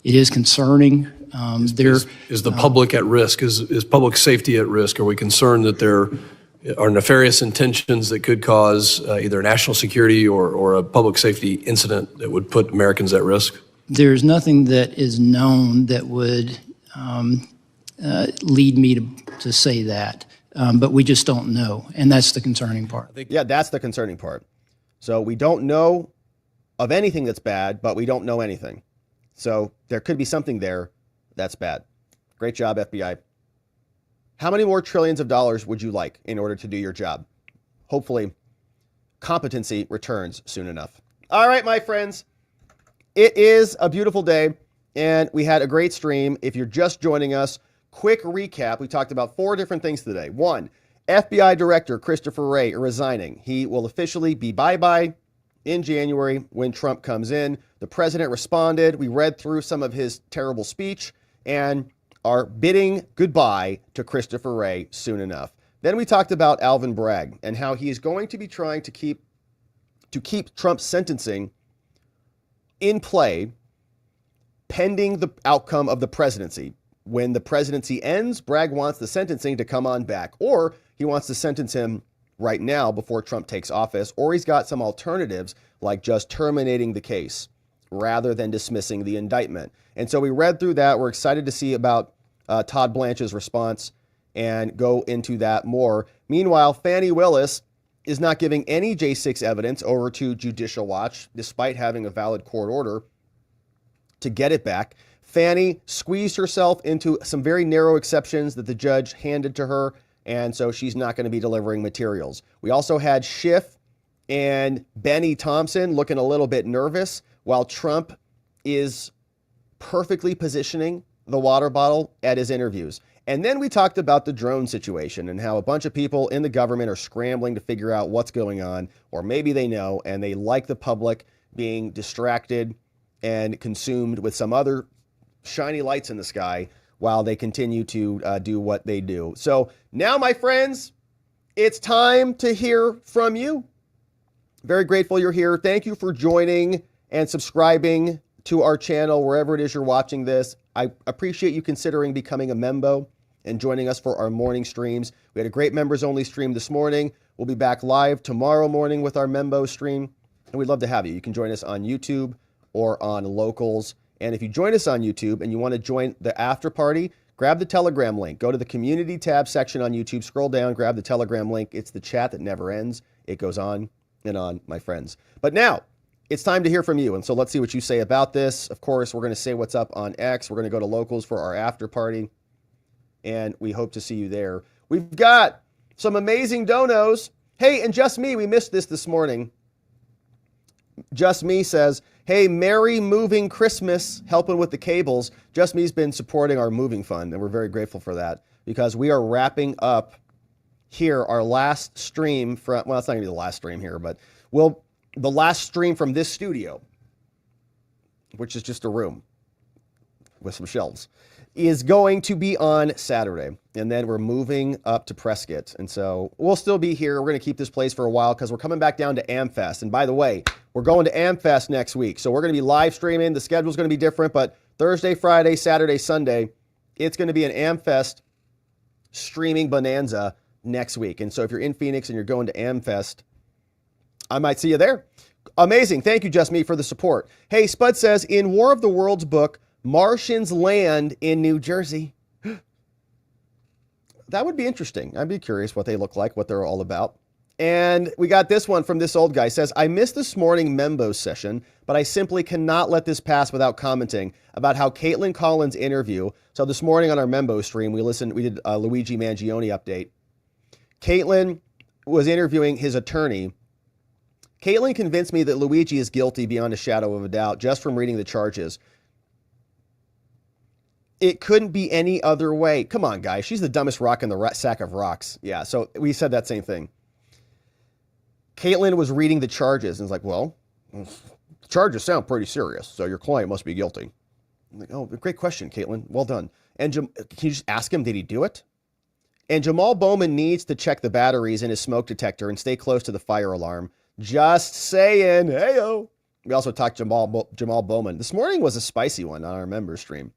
It is concerning. Is the public at risk? Is public safety at risk? Are we concerned that there are nefarious intentions that could cause either national security or a public safety incident that would put Americans at risk? There's nothing that is known that would lead me to say that, but we just don't know, and that's the concerning part. Yeah, that's the concerning part. So we don't know of anything that's bad, but we don't know anything. So there could be something there that's bad. Great job, FBI. How many more trillions of dollars would you like in order to do your job? Hopefully, competency returns soon enough. All right, my friends, it is a beautiful day, and we had a great stream. If you're just joining us, quick recap. We talked about 4 different things today. 1, FBI Director Christopher Wray resigning. He will officially be bye-bye in January when Trump comes in. The president responded. We read through some of his terrible speech and are bidding goodbye to Christopher Wray soon enough. Then we talked about Alvin Bragg and how he is going to be trying to keep Trump's sentencing in play pending the outcome of the presidency. When the presidency ends, Bragg wants the sentencing to come on back, or he wants to sentence him right now before Trump takes office, or he's got some alternatives like just terminating the case rather than dismissing the indictment. And so we read through that. We're excited to see about Todd Blanche's response and go into that more. Meanwhile, Fani Willis is not giving any J6 evidence over to Judicial Watch, despite having a valid court order to get it back. Fani squeezed herself into some very narrow exceptions that the judge handed to her, and so she's not going to be delivering materials. We also had Schiff and Bennie Thompson looking a little bit nervous while Trump is perfectly positioning the water bottle at his interviews. And then we talked about the drone situation and how a bunch of people in the government are scrambling to figure out what's going on, or maybe they know and they like the public being distracted and consumed with some other shiny lights in the sky while they continue to do what they do. So now, my friends, it's time to hear from you. Very grateful you're here. Thank you for joining and subscribing to our channel wherever it is you're watching this. I appreciate you considering becoming a member and joining us for our morning streams. We had a great members only stream this morning. We'll be back live tomorrow morning with our Membo stream, and we'd love to have you. You can join us on YouTube or on Locals. And if you join us on YouTube and you want to join the after party, grab the Telegram link. Go to the community tab section on YouTube, scroll down, grab the Telegram link. It's the chat that never ends. It goes on and on, my friends. But now it's time to hear from you. And so let's see what you say about this. Of course, we're going to say what's up on X. We're going to go to Locals for our after party, and we hope to see you there. We've got some amazing donos. Hey, and Just Me, we missed this morning. Just Me says, hey, Merry Moving Christmas, helping with the cables. Just Me's been supporting our moving fund, and we're very grateful for that because we are wrapping up here our last stream from, well, it's not going to be the last stream here, but the last stream from this studio, which is just a room with some shelves, is going to be on Saturday. And then we're moving up to Prescott. And so we'll still be here. We're going to keep this place for a while because we're coming back down to AmFest. And by the way, we're going to AmFest next week. So we're going to be live streaming. The schedule's going to be different, but Thursday, Friday, Saturday, Sunday, it's going to be an AmFest streaming bonanza next week. And so if you're in Phoenix and you're going to AmFest, I might see you there. Amazing. Thank you, Just Me, for the support. Hey, Spud says, in War of the Worlds book, Martians land in New Jersey. That would be interesting. I'd be curious what they look like, what they're all about. And we got this one from this old guy. Says, I missed this morning Membo session, but I simply cannot let this pass without commenting about how Caitlin Collins' interview. So this morning on our Membo stream, we did a Luigi Mangione update. Caitlin was interviewing his attorney. Caitlin convinced me that Luigi is guilty beyond a shadow of a doubt just from reading the charges. It couldn't be any other way. Come on, guys. She's the dumbest rock in the sack of rocks. Yeah, so we said that same thing. Caitlin was reading the charges and was like, well, the charges sound pretty serious, so your client must be guilty. I'm like, oh, great question, Caitlin. Well done. And can you just ask him, did he do it? And Jamal Bowman needs to check the batteries in his smoke detector and stay close to the fire alarm. Just saying. Hey-o. We also talked Jamal Bowman. This morning was a spicy one on our member stream,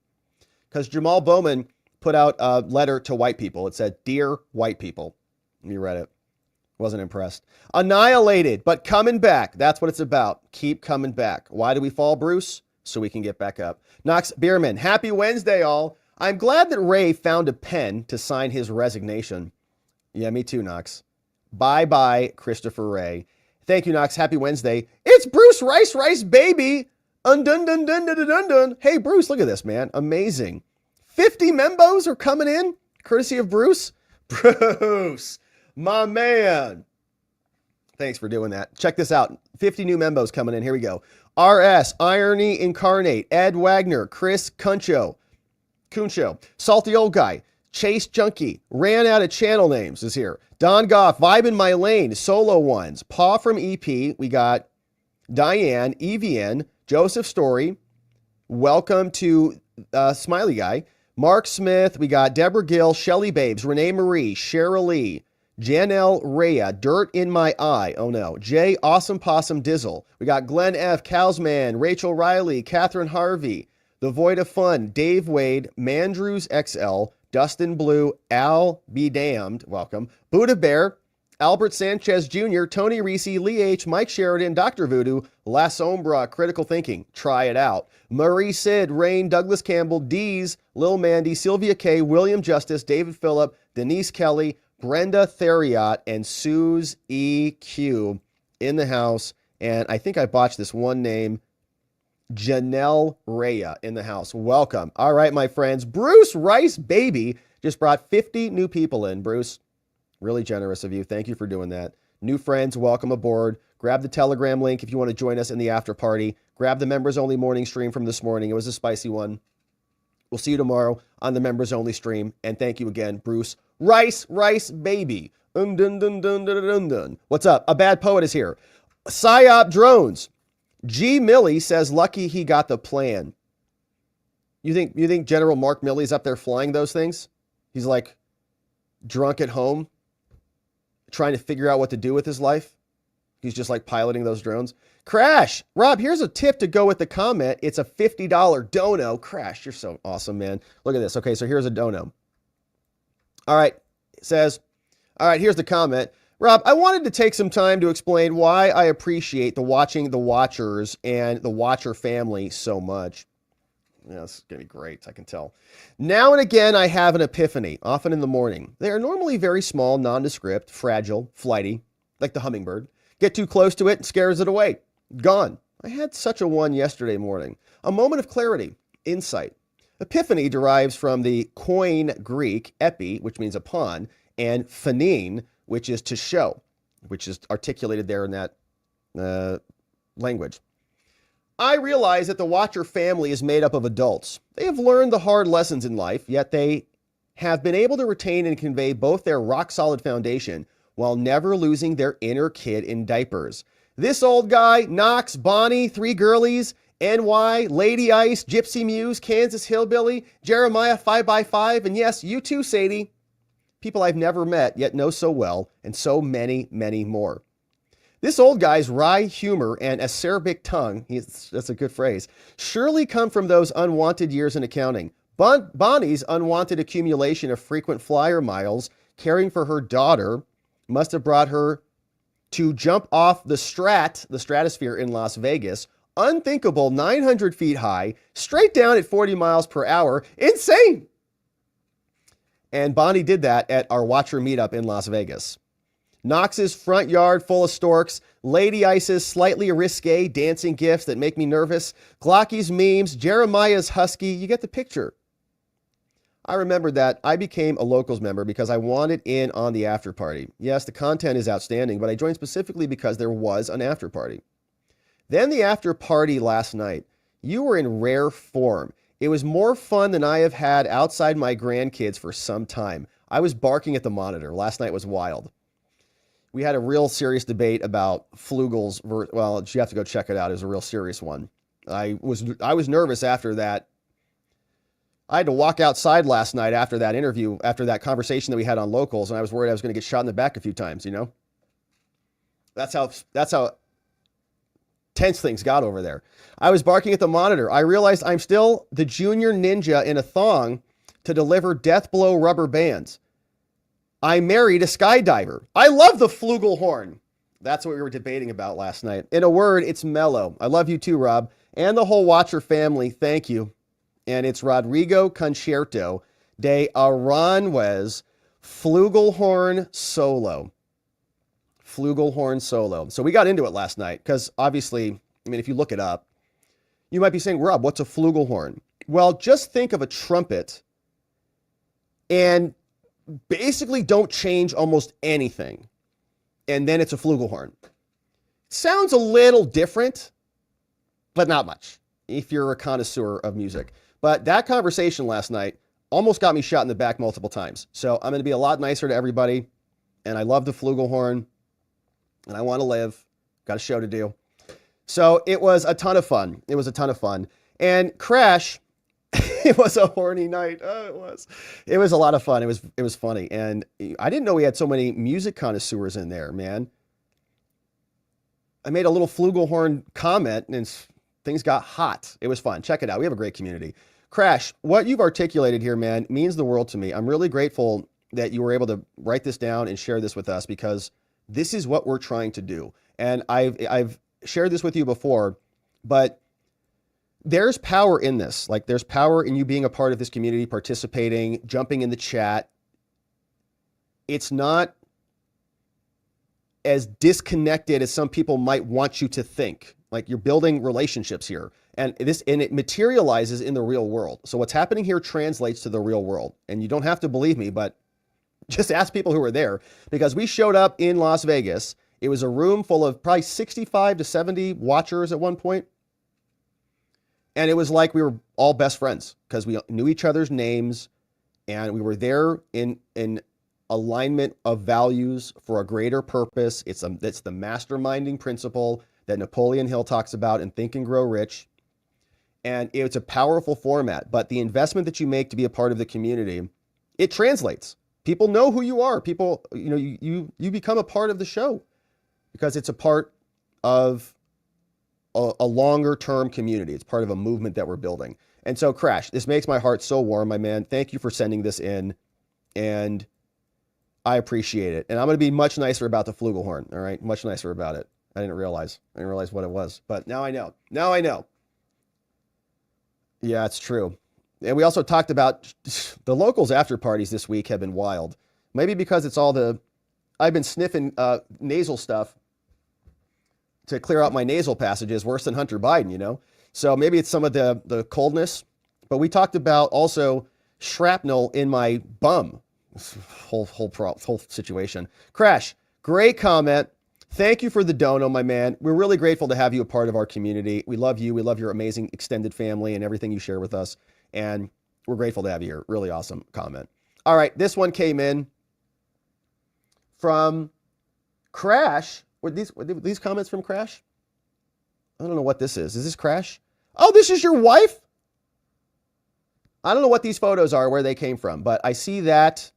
because Jamal Bowman put out a letter to white people. It said, Dear white people. You read it. Wasn't impressed. Annihilated, but coming back. That's what it's about. Keep coming back. Why do we fall, Bruce? So we can get back up. Knox Bierman, happy Wednesday, all. I'm glad that Ray found a pen to sign his resignation. Yeah, me too, Knox. Bye-bye, Christopher Ray. Thank you, Knox. Happy Wednesday. It's Bruce Rice, baby. Undun. Hey, Bruce, look at this, man. Amazing. 50 membos are coming in, courtesy of Bruce. Bruce, my man. Thanks for doing that. Check this out. 50 new membos coming in. Here we go. RS, Irony Incarnate, Ed Wagner, Chris Cuncho, Salty Old Guy, Chase Junkie, ran out of channel names is here. Don Goff, Vibe in My Lane, Solo Ones, Paw from EP. We got Diane, EVN, Joseph Story. Welcome to Smiley Guy. Mark Smith. We got Deborah Gill, Shelly Babes, Renee Marie, Cheryl Lee, Janelle Rhea, Dirt in My Eye. Oh no. Jay Awesome Possum Dizzle. We got Glenn F. Cowsman, Rachel Riley, Catherine Harvey, The Void of Fun, Dave Wade, Mandrews XL, Dustin Blue, Al Be Damned, welcome, Buddha Bear, Albert Sanchez Jr., Tony Reese, Lee H., Mike Sheridan, Dr. Voodoo, La Sombra, Critical Thinking, Try It Out, Marie Sid, Rain, Douglas Campbell, Dees, Lil Mandy, Sylvia K., William Justice, David Phillip, Denise Kelly, Brenda Theriot, and Suze E.Q. in the house. And I think I botched this one name, Janelle Rhea in the house. Welcome. All right, my friends. Bruce Rice Baby just brought 50 new people in. Bruce, really generous of you. Thank you for doing that. New friends, welcome aboard. Grab the Telegram link if you want to join us in the after party. Grab the members only morning stream from this morning. It was a spicy one. We'll see you tomorrow on the members only stream. And thank you again, Bruce Rice Baby. Dun, dun, dun, dun, dun, dun, dun. What's up? A Bad Poet is here. Psyop Drones. G. Milley says lucky he got the plan. You think General Mark Milley's up there flying those things? He's like drunk at home trying to figure out what to do with his life. He's just like piloting those drones. Crash. Rob, here's a tip to go with the comment. It's a $50 dono. Crash, you're so awesome, man. Look at this. Okay, so here's a dono. All right, it says, all right, here's the comment. Rob, I wanted to take some time to explain why I appreciate the Watching the Watchers and the Watcher family so much. Yeah, it's going to be great, I can tell. Now and again, I have an epiphany, often in the morning. They are normally very small, nondescript, fragile, flighty, like the hummingbird. Get too close to it and scares it away. Gone. I had such a one yesterday morning. A moment of clarity, insight. Epiphany derives from the Koine Greek, epi, which means upon, and phanein, which is to show, which is articulated there in that language. I realize that the Watcher family is made up of adults. They have learned the hard lessons in life, yet they have been able to retain and convey both their rock-solid foundation while never losing their inner kid in diapers. This old guy, Knox, Bonnie, Three Girlies, NY, Lady Ice, Gypsy Muse, Kansas Hillbilly, Jeremiah 5x5, and yes, you too, Sadie. People I've never met yet know so well, and so many, many more. This old guy's wry humor and acerbic tongue, that's a good phrase, surely come from those unwanted years in accounting. Bonnie's unwanted accumulation of frequent flyer miles caring for her daughter must have brought her to jump off the stratosphere in Las Vegas, unthinkable 900 feet high, straight down at 40 miles per hour. Insane! And Bonnie did that at our Watcher meetup in Las Vegas. Knox's front yard full of storks, Lady Ice's slightly risque dancing gifts that make me nervous, Glocky's memes, Jeremiah's husky, you get the picture. I remembered that I became a locals member because I wanted in on the after party. Yes, the content is outstanding, but I joined specifically because there was an after party. Then the after party last night. You were in rare form. It was more fun than I have had outside my grandkids for some time. I was barking at the monitor. Last night was wild. We had a real serious debate about Flugel's, well, you have to go check it out. It was a real serious one. I was nervous after that. I had to walk outside last night after that interview, after that conversation that we had on locals, and I was worried I was going to get shot in the back a few times, you know? That's how tense things got over there. I was barking at the monitor. I realized I'm still the junior ninja in a thong to deliver death blow rubber bands. I married a skydiver. I love the flugelhorn. That's what we were debating about last night. In a word, it's mellow. I love you too, Rob, and the whole Watcher family. Thank you. And it's Rodrigo Concerto de Aranjuez Flugelhorn Solo. Flugelhorn Solo. So we got into it last night because obviously, I mean, if you look it up, you might be saying, Rob, what's a flugelhorn? Well, just think of a trumpet and basically don't change almost anything. And then it's a flugelhorn. Sounds a little different, but not much if you're a connoisseur of music. But that conversation last night almost got me shot in the back multiple times. So I'm going to be a lot nicer to everybody. And I love the flugelhorn. And I want to live. Got a show to do. So it was a ton of fun. It was a ton of fun. And Crash, It was a horny night. Oh, it was. It was a lot of fun. It was funny. And I didn't know we had so many music connoisseurs in there, man. I made a little flugelhorn comment and things got hot. It was fun. Check it out. We have a great community. Crash, what you've articulated here, man, means the world to me. I'm really grateful that you were able to write this down and share this with us, because this is what we're trying to do. And I've shared this with you before, but there's power in this. Like, there's power in you being a part of this community, participating, jumping in the chat. It's not as disconnected as some people might want you to think. Like, you're building relationships here, and it materializes in the real world. So what's happening here translates to the real world. And you don't have to believe me, but just ask people who were there, because we showed up in Las Vegas. It was a room full of probably 65 to 70 watchers at one point. And it was like we were all best friends, because we knew each other's names, and we were there in alignment of values for a greater purpose. It's the masterminding principle that Napoleon Hill talks about in Think and Grow Rich. And it's a powerful format, but the investment that you make to be a part of the community, it translates. People know who you are. People, you become a part of the show because it's a part of a longer term community. It's part of a movement that we're building. And so, Crash, this makes my heart so warm, my man. Thank you for sending this in, and I appreciate it. And I'm going to be much nicer about the flugelhorn. All right, much nicer about it. I didn't realize what it was, but now I know. Now I know. Yeah, it's true. And we also talked about the locals after parties this week have been wild. Maybe because it's all I've been sniffing nasal stuff to clear out my nasal passages, worse than Hunter Biden, So maybe it's some of the coldness. But we talked about also shrapnel in my bum. Whole situation. Crash, great comment. Thank you for the dono, my man. We're really grateful to have you a part of our community. We love you. We love your amazing extended family and everything you share with us. And we're grateful to have you here. Really awesome comment. All right, this one came in from Crash. Were these comments from Crash? I don't know what this is. Is this Crash? Oh, this is your wife? I don't know what these photos are, where they came from, but I see that.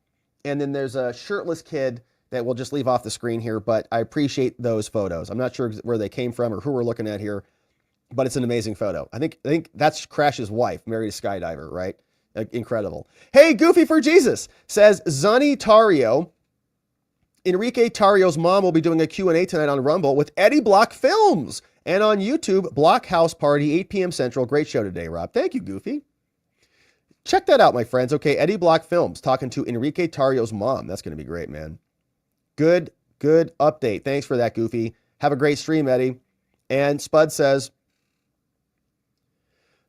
And then there's a shirtless kid that we'll just leave off the screen here, but I appreciate those photos. I'm not sure where they came from or who we're looking at here, but it's an amazing photo. I think that's Crash's wife, married a skydiver, right? Incredible. Hey, Goofy for Jesus says, Zani Tario, Enrique Tario's mom will be doing a Q&A tonight on Rumble with Eddie Block Films and on YouTube, Block House Party, 8 p.m. Central. Great show today, Rob. Thank you, Goofy. Check that out, my friends. Okay, Eddie Block Films talking to Enrique Tario's mom. That's going to be great, man. Good update. Thanks for that, Goofy. Have a great stream, Eddie. And Spuds says,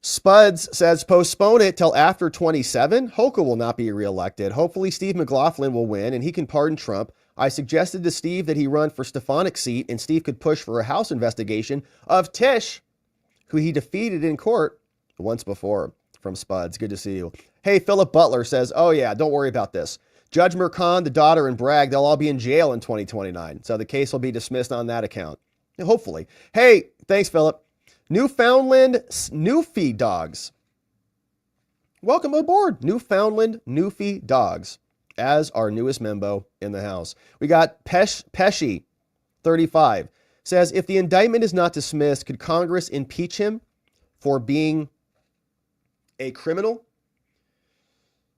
postpone it till after 27. Hochul will not be reelected. Hopefully Steve McLaughlin will win and he can pardon Trump. I suggested to Steve that he run for Stefanik's seat and Steve could push for a House investigation of Tish, who he defeated in court once before. From Spuds. Good to see you. Hey, Philip Butler says, oh yeah, don't worry about this. Judge Mercan, the daughter, and Bragg, they'll all be in jail in 2029. So the case will be dismissed on that account. Hopefully. Hey, thanks, Philip. Newfoundland Newfie Dogs. Welcome aboard, Newfoundland Newfie Dogs, as our newest member in the house. We got Pesci, 35, says, if the indictment is not dismissed, could Congress impeach him for being a criminal?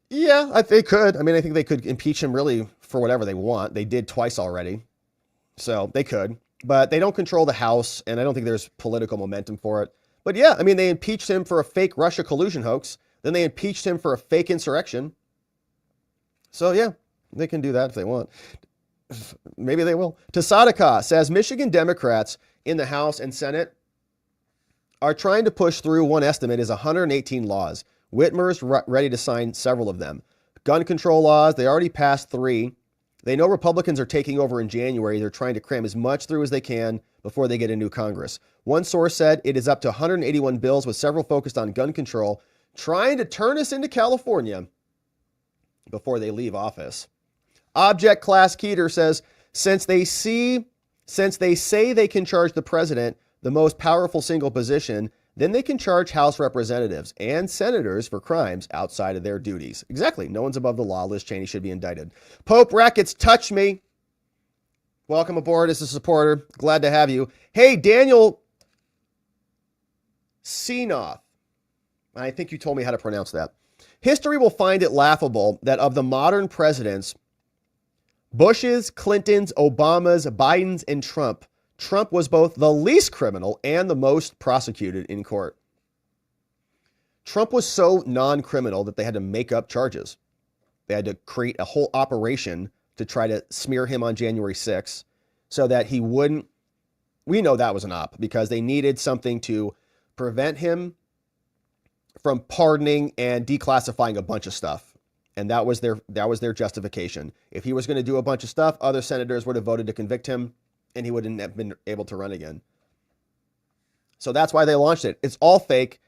Yeah, they could. I mean, I think they could impeach him really for whatever they want. They did twice already. So they could. But they don't control the House, and I don't think there's political momentum for it. But yeah, I mean, they impeached him for a fake Russia collusion hoax. Then they impeached him for a fake insurrection. So yeah, they can do that if they want. Maybe they will. Tasadaka says, Michigan Democrats in the House and Senate are trying to push through, one estimate is 118 laws. Whitmer's ready to sign several of them. Gun control laws, they already passed 3. They know Republicans are taking over in January. They're trying to cram as much through as they can before they get a new Congress. One source said it is up to 181 bills, with several focused on gun control, trying to turn us into California before they leave office. Object Class Keeter says, since they say they can charge the president, the most powerful single position, Then they can charge House representatives and senators for crimes outside of their duties. Exactly. No one's above the law. Liz Cheney should be indicted. Pope Rackets, touch me. Welcome aboard as a supporter. Glad to have you. Hey, Daniel Seenoth. I think you told me how to pronounce that. History will find it laughable that of the modern presidents, Bush's, Clinton's, Obama's, Biden's, and Trump was both the least criminal and the most prosecuted in court. Trump was so non-criminal that they had to make up charges. They had to create a whole operation to try to smear him on January 6th so that he wouldn't. We know that was an op because they needed something to prevent him from pardoning and declassifying a bunch of stuff. And that was their justification. If he was going to do a bunch of stuff, other senators would have voted to convict him and he wouldn't have been able to run again. So that's why they launched it. It's all fake.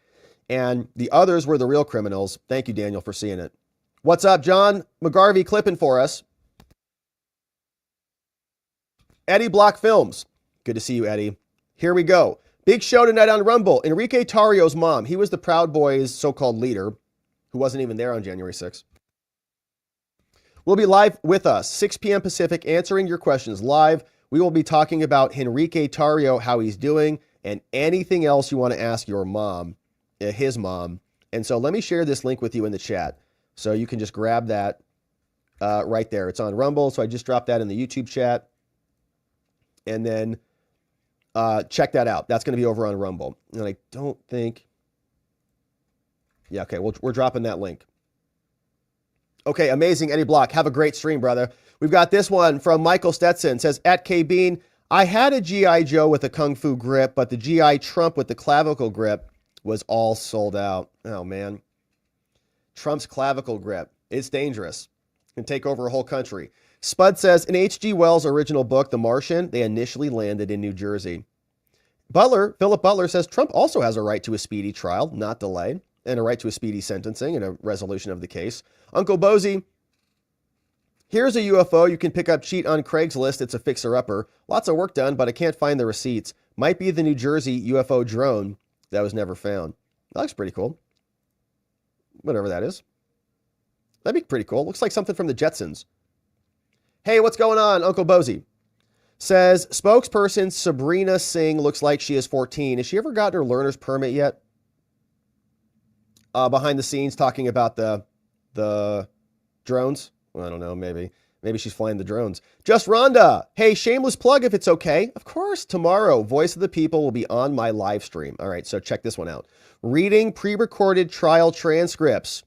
And the others were the real criminals. Thank you, Daniel, for seeing it. What's up, John McGarvey clipping for us. Eddie Block Films. Good to see you, Eddie. Here we go. Big show tonight on Rumble. Enrique Tarrio's mom. He was the Proud Boys' so-called leader who wasn't even there on January 6th. Will be live with us, 6 p.m. Pacific, answering your questions live. We will be talking about Enrique Tarrio, how he's doing, and anything else you want to ask your mom, his mom. And so let me share this link with you in the chat. So you can just grab that right there. It's on Rumble. So I just dropped that in the YouTube chat. And then check that out. That's going to be over on Rumble. And I don't think. Yeah, okay. We're dropping that link. Okay, amazing, Eddie Block. Have a great stream, brother. We've got this one from Michael Stetson. It says, at K Bean, I had a G.I. Joe with a Kung Fu grip, but the G.I. Trump with the clavicle grip was all sold out. Oh, man. Trump's clavicle grip. It's dangerous. It can take over a whole country. Spud says, in H.G. Wells' original book, The Martian, they initially landed in New Jersey. Philip Butler says, Trump also has a right to a speedy trial, not delay, and a right to a speedy sentencing and a resolution of the case. Uncle Bozy, here's a UFO you can pick up cheap on Craigslist. It's a fixer-upper. Lots of work done, but I can't find the receipts. Might be the New Jersey UFO drone that was never found. That looks pretty cool. Whatever that is. That'd be pretty cool. Looks like something from the Jetsons. Hey, what's going on? Uncle Bozy says, spokesperson Sabrina Singh looks like she is 14. Has she ever gotten her learner's permit yet? Behind the scenes talking about the drones. Well, I don't know. Maybe she's flying the drones. Just Rhonda. Hey, shameless plug if it's okay. Of course, tomorrow, Voice of the People will be on my live stream. All right, so check this one out. Reading pre-recorded trial transcripts.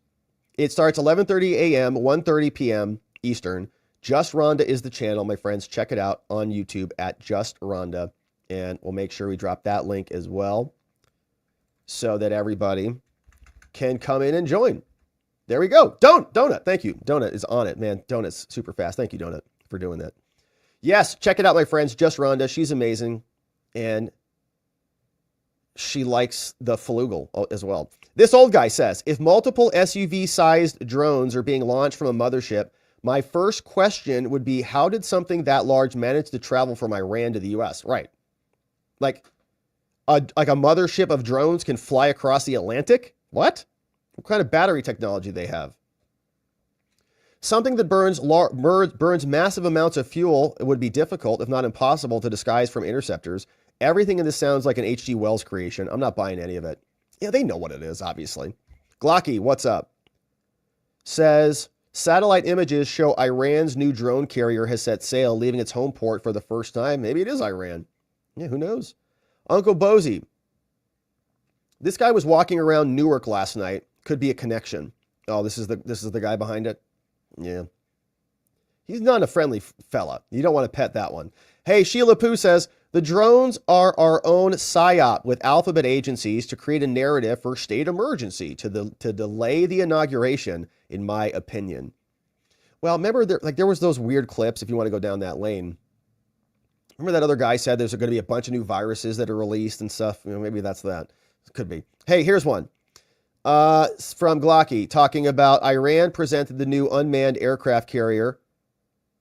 It starts 11:30 a.m., 1:30 p.m. Eastern. Just Rhonda is the channel, my friends. Check it out on YouTube at Just Rhonda. And we'll make sure we drop that link as well so that everybody can come in and join. There we go. Donut. Thank you. Donut is on it, man. Donut's super fast. Thank you, Donut, for doing that. Yes, check it out, my friends. Just Rhonda. She's amazing. And she likes the Falugal as well. This old guy says, if multiple SUV-sized drones are being launched from a mothership, my first question would be, how did something that large manage to travel from Iran to the U.S.? Right. Like a mothership of drones can fly across the Atlantic? What kind of battery technology they have? Something that burns massive amounts of fuel, it would be difficult, if not impossible, to disguise from interceptors. Everything in this sounds like an H.G. Wells creation. I'm not buying any of it. Yeah, they know what it is, obviously. Glocky, what's up? Says, satellite images show Iran's new drone carrier has set sail, leaving its home port for the first time. Maybe it is Iran. Yeah, who knows? Uncle Bozy. This guy was walking around Newark last night. Could be a connection. Oh, this is the guy behind it? Yeah. He's not a friendly fella. You don't want to pet that one. Hey, Sheila Poo says, the drones are our own PSYOP with alphabet agencies to create a narrative for state emergency to delay the inauguration, in my opinion. Well, remember, there was those weird clips, if you want to go down that lane. Remember that other guy said there's going to be a bunch of new viruses that are released and stuff? You know, maybe that's that. Could be. Hey, here's one. From Glocky, talking about Iran presented the new unmanned aircraft carrier.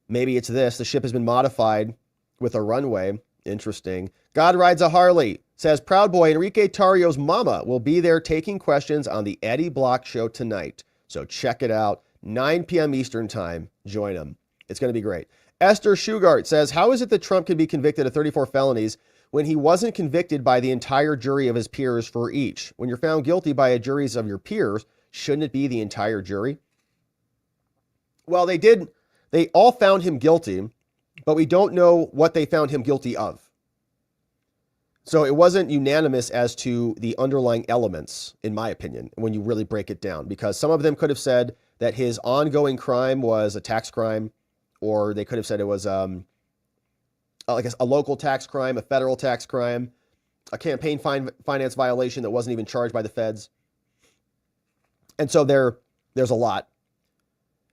Maybe it's this. The ship has been modified with a runway. Interesting. God rides a Harley. says, Proud Boy Enrique Tarrio's mama will be there taking questions on the Eddie Block show tonight. So check it out. 9 p.m. Eastern time. Join him. It's going to be great. Esther Shugart says, how is it that Trump can be convicted of 34 felonies when he wasn't convicted by the entire jury of his peers for each? When you're found guilty by a juries of your peers, shouldn't it be the entire jury? Well, they did. They all found him guilty, but we don't know what they found him guilty of. So it wasn't unanimous as to the underlying elements, in my opinion, when you really break it down, because some of them could have said that his ongoing crime was a tax crime, or they could have said it was I guess a local tax crime, a federal tax crime, a campaign finance violation that wasn't even charged by the feds. And so there's a lot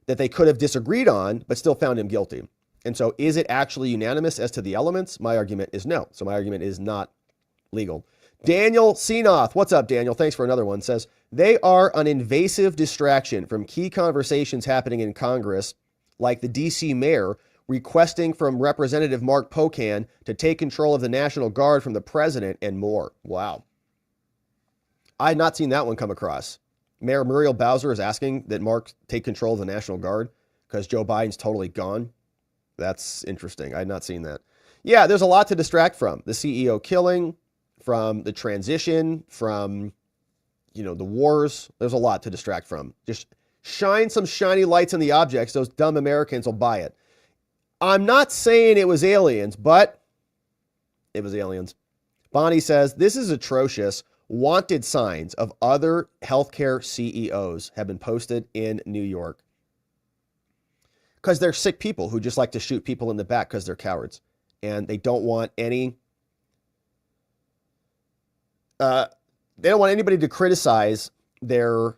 that they could have disagreed on, but still found him guilty. And so is it actually unanimous as to the elements? My argument is no. So my argument is not legal. Daniel Seenoth, what's up, Daniel? Thanks for another one. Says, they are an invasive distraction from key conversations happening in Congress, like the DC mayor requesting from Representative Mark Pocan to take control of the National Guard from the president and more. Wow. I had not seen that one come across. Mayor Muriel Bowser is asking that Mark take control of the National Guard because Joe Biden's totally gone. That's interesting. I had not seen that. Yeah, there's a lot to distract from. The CEO killing, from the transition, from, the wars. There's a lot to distract from. Just shine some shiny lights on the objects. Those dumb Americans will buy it. I'm not saying it was aliens, but it was aliens. Bonnie says, this is atrocious. Wanted signs of other healthcare CEOs have been posted in New York. Because they're sick people who just like to shoot people in the back because they're cowards. And they don't want any... they don't want anybody to criticize their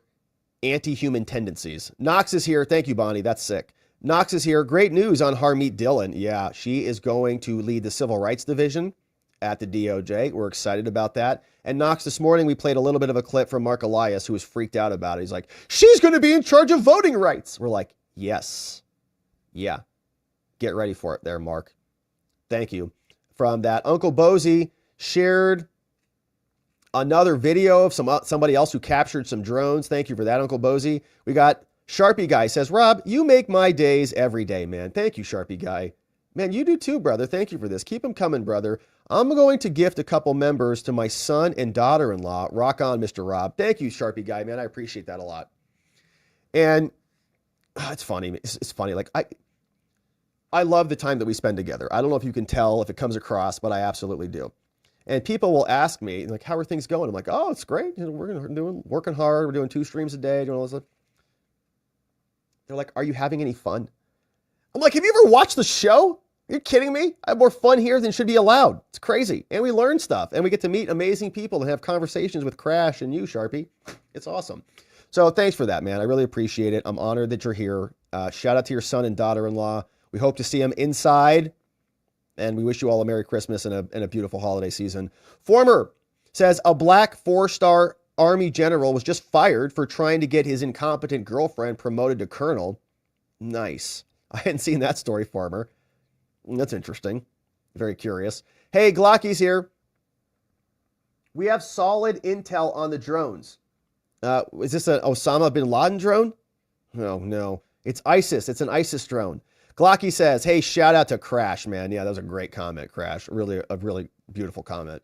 anti-human tendencies. Knox is here. Thank you, Bonnie. That's sick. Knox is here. Great news on Harmeet Dillon. Yeah, she is going to lead the Civil Rights Division at the DOJ. We're excited about that. And Knox, this morning we played a little bit of a clip from Mark Elias, who was freaked out about it. He's like, she's going to be in charge of voting rights. We're like, yes. Yeah. Get ready for it there, Mark. Thank you. From that, Uncle Bozy shared another video of somebody else who captured some drones. Thank you for that, Uncle Bozy. We got Sharpie Guy says, Rob, you make my days every day, man. Thank you, Sharpie Guy. Man, you do too, brother. Thank you for this. Keep them coming, brother. I'm going to gift a couple members to my son and daughter-in-law. Rock on, Mr. Rob. Thank you, Sharpie Guy, man. I appreciate that a lot. And it's funny. It's funny. Like, I love the time that we spend together. I don't know if you can tell if it comes across, but I absolutely do. And people will ask me, like, how are things going? I'm like, oh, it's great. We're working hard. We're doing 2 streams a day, doing all this stuff. They're like, are you having any fun? I'm like, have you ever watched the show? Are you kidding me? I have more fun here than should be allowed. It's crazy. And we learn stuff. And we get to meet amazing people and have conversations with Crash and you, Sharpie. It's awesome. So thanks for that, man. I really appreciate it. I'm honored that you're here. Shout out to your son and daughter-in-law. We hope to see them inside. And we wish you all a Merry Christmas and a beautiful holiday season. Former says, a black 4-star Army general was just fired for trying to get his incompetent girlfriend promoted to colonel. Nice. I hadn't seen that story, Farmer. That's interesting. Very curious. Hey, Glocky's here. We have solid intel on the drones. Is this an Osama bin Laden drone? No. It's ISIS. It's an ISIS drone. Glocky says, hey, shout out to Crash, man. Yeah, that was a great comment, Crash. A really beautiful comment.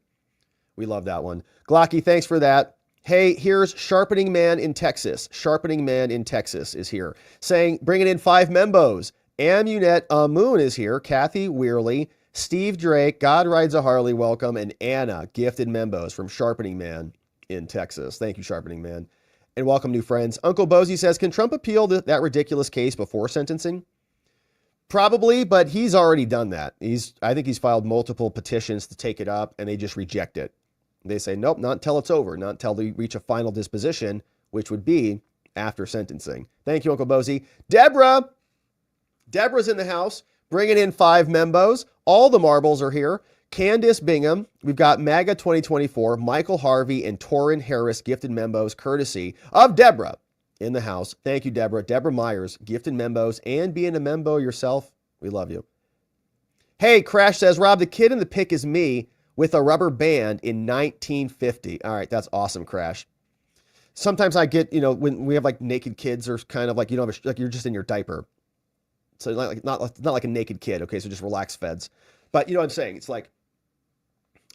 We love that one. Glocky, thanks for that. Hey, here's Sharpening Man in Texas. Sharpening Man in Texas is here. Saying, bringing in 5 membos. Amunet Moon is here. Kathy Weirley, Steve Drake, God Rides a Harley, welcome, and Anna, gifted membos from Sharpening Man in Texas. Thank you, Sharpening Man. And welcome, new friends. Uncle Bozy says, can Trump appeal that ridiculous case before sentencing? Probably, but he's already done that. I think he's filed multiple petitions to take it up, and they just reject it. They say, nope, not until it's over, not until they reach a final disposition, which would be after sentencing. Thank you, Uncle Bozy. Deborah's in the house, bringing in 5 membos. All the marbles are here. Candace Bingham. We've got MAGA 2024, Michael Harvey, and Torrin Harris gifted membos courtesy of Deborah in the house. Thank you, Deborah. Deborah Myers, gifted membos, and being a membo yourself. We love you. Hey, Crash says, Rob, the kid in the pic is me. with a rubber band in 1950. All right, that's awesome, Crash. Sometimes I get, when we have like naked kids or kind of like, like you're just in your diaper. So not like a naked kid. Okay, so just relax, feds. But you know what I'm saying? It's like,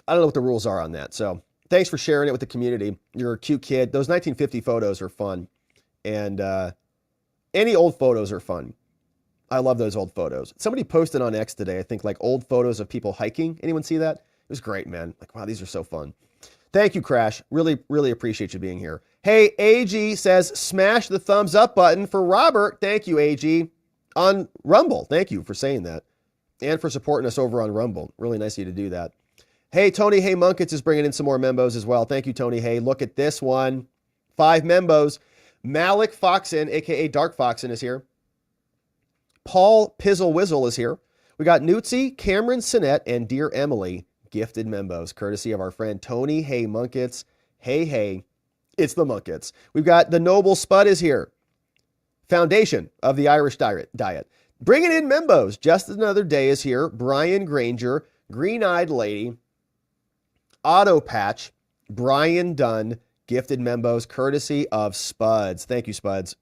I don't know what the rules are on that. So thanks for sharing it with the community. You're a cute kid. Those 1950 photos are fun. And any old photos are fun. I love those old photos. Somebody posted on X today, I think, like old photos of people hiking. Anyone see that? It was great, man. Like, wow, these are so fun. Thank you, Crash. Really, really appreciate you being here. Hey, AG says, smash the thumbs up button for Robert. Thank you, AG. On Rumble. Thank you for saying that. And for supporting us over on Rumble. Really nice of you to do that. Hey, Tony Hay Munkets is bringing in some more membos as well. Thank you, Tony Hay. Look at this one. 5 membos. Malik Foxen, a.k.a. Dark Foxen, is here. Paul Pizzle Whizzle is here. We got Newtsy, Cameron Sinnette, and Dear Emily, gifted membos, courtesy of our friend Tony Hay Munkets. Hey, it's the Munkets. We've got the Noble Spud is here. Foundation of the Irish Diet. Bringing in membos. Just Another Day is here. Brian Granger, Green-Eyed Lady, Auto Patch, Brian Dunn, gifted membos, courtesy of Spuds. Thank you, Spuds,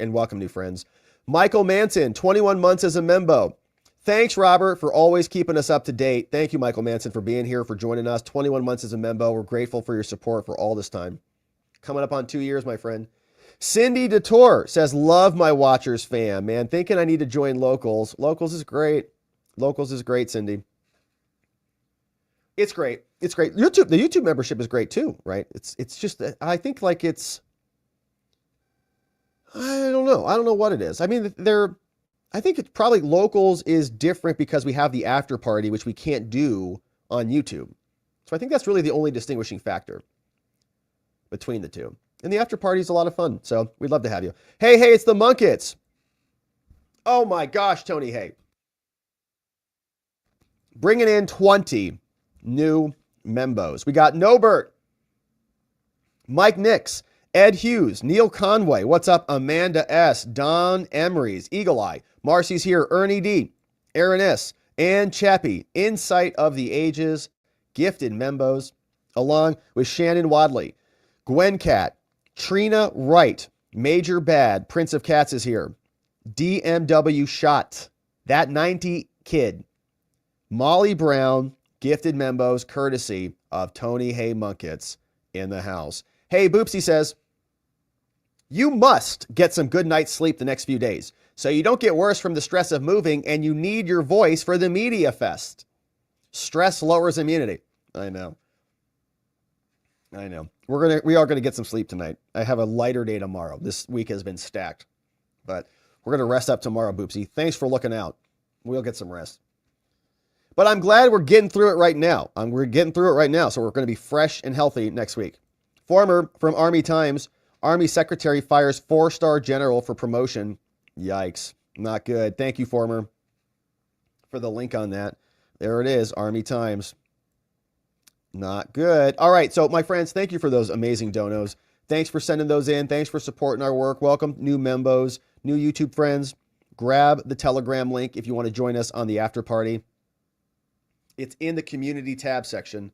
and welcome, new friends. Michael Manson, 21 months as a membo. Thanks, Robert, for always keeping us up to date. Thank you, Michael Manson, for being here, for joining us. 21 months as a membo. We're grateful for your support for all this time. Coming up on 2 years, my friend. Cindy DeTore says, love my Watchers fam, man. Thinking I need to join Locals. Locals is great. Locals is great, Cindy. It's great. It's great. The YouTube membership is great too, right? It's just, I think like it's, I don't know. I don't know what it is. I mean, I think it's probably Locals is different because we have the after party, which we can't do on YouTube. So I think that's really the only distinguishing factor between the two. And the after party is a lot of fun. So we'd love to have you. Hey, it's the Munkets. Oh my gosh, Tony Hay. Bringing in 20 new membos. We got Nobert, Mike Nix, Ed Hughes, Neil Conway. What's up? Amanda S., Don Emery's, Eagle Eye. Marcy's here. Ernie D., Aaron S., and Chappie. Insight of the Ages, gifted membos, along with Shannon Wadley, Gwen Cat, Trina Wright, Major Bad, Prince of Cats is here. DMW Shot, That 90 Kid, Molly Brown, gifted membos, courtesy of Tony Hay Munkets in the house. Hey, Boopsy says, you must get some good night's sleep the next few days so you don't get worse from the stress of moving, and you need your voice for the Media Fest. Stress lowers immunity. I know. We are gonna get some sleep tonight. I have a lighter day tomorrow. This week has been stacked, but we're gonna rest up tomorrow, Boopsy. Thanks for looking out. We'll get some rest. But I'm glad we're getting through it right now. So we're going to be fresh and healthy next week. Former from Army Times, Army Secretary fires 4-star general for promotion. Yikes. Not good. Thank you, former, for the link on that. There it is, Army Times. Not good. All right, so my friends, thank you for those amazing donos. Thanks for sending those in. Thanks for supporting our work. Welcome, new membos, new YouTube friends. Grab the Telegram link if you want to join us on the after party. It's in the community tab section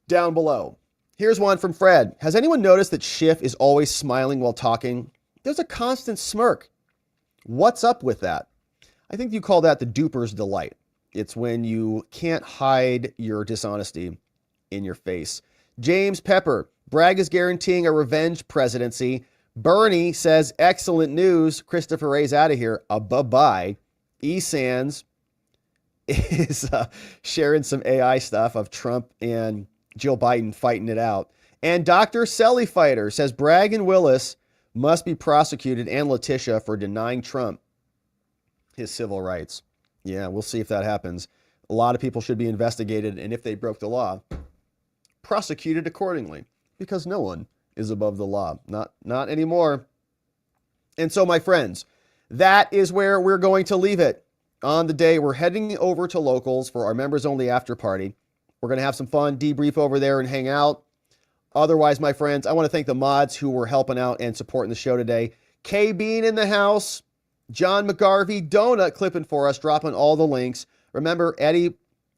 down below. Here's one from Fred. Has anyone noticed that Schiff is always smiling while talking? There's a constant smirk. What's up with that? I think you call that the duper's delight. It's when you can't hide your dishonesty in your face. James Pepper. Bragg is guaranteeing a revenge presidency. Bernie says, excellent news. Christopher Ray's out of here. Bye-bye. E. Sands is sharing some AI stuff of Trump and Jill Biden fighting it out. And Dr. Selly Fighter says Bragg and Willis must be prosecuted, and Letitia, for denying Trump his civil rights. Yeah, we'll see if that happens. A lot of people should be investigated, and if they broke the law, prosecuted accordingly, because no one is above the law. Not anymore. And so, my friends, that is where we're going to leave it. On the day, we're heading over to Locals for our members-only after party. We're going to have some fun, debrief over there, and hang out. Otherwise, my friends, I want to thank the mods who were helping out and supporting the show today. K. Bean in the house, John McGarvey, Donut clipping for us, dropping all the links. Remember, Eddie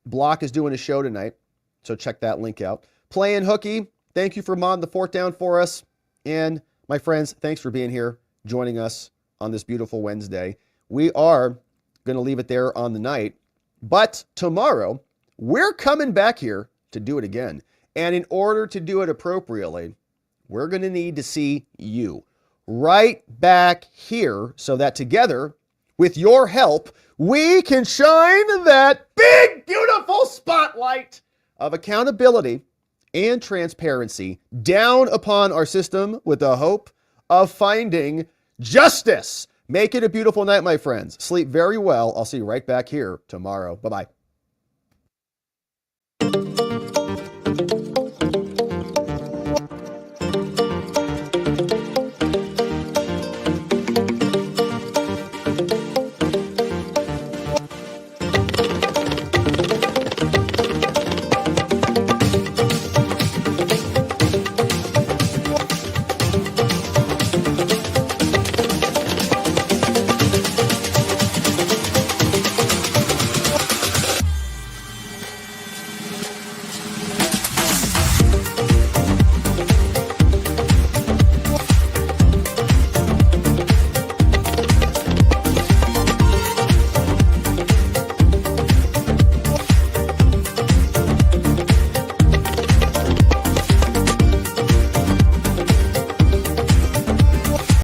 Block is doing a show tonight, so check that link out. Playing hooky, thank you for modding the fort down for us. And my friends, thanks for being here, joining us on this beautiful Wednesday. We are going to leave it there on the night, but tomorrow we're coming back here to do it again. And in order to do it appropriately, we're going to need to see you right back here so that together, with your help, we can shine that big, beautiful spotlight of accountability and transparency down upon our system with the hope of finding justice. Make it a beautiful night, my friends. Sleep very well. I'll see you right back here tomorrow. Bye-bye.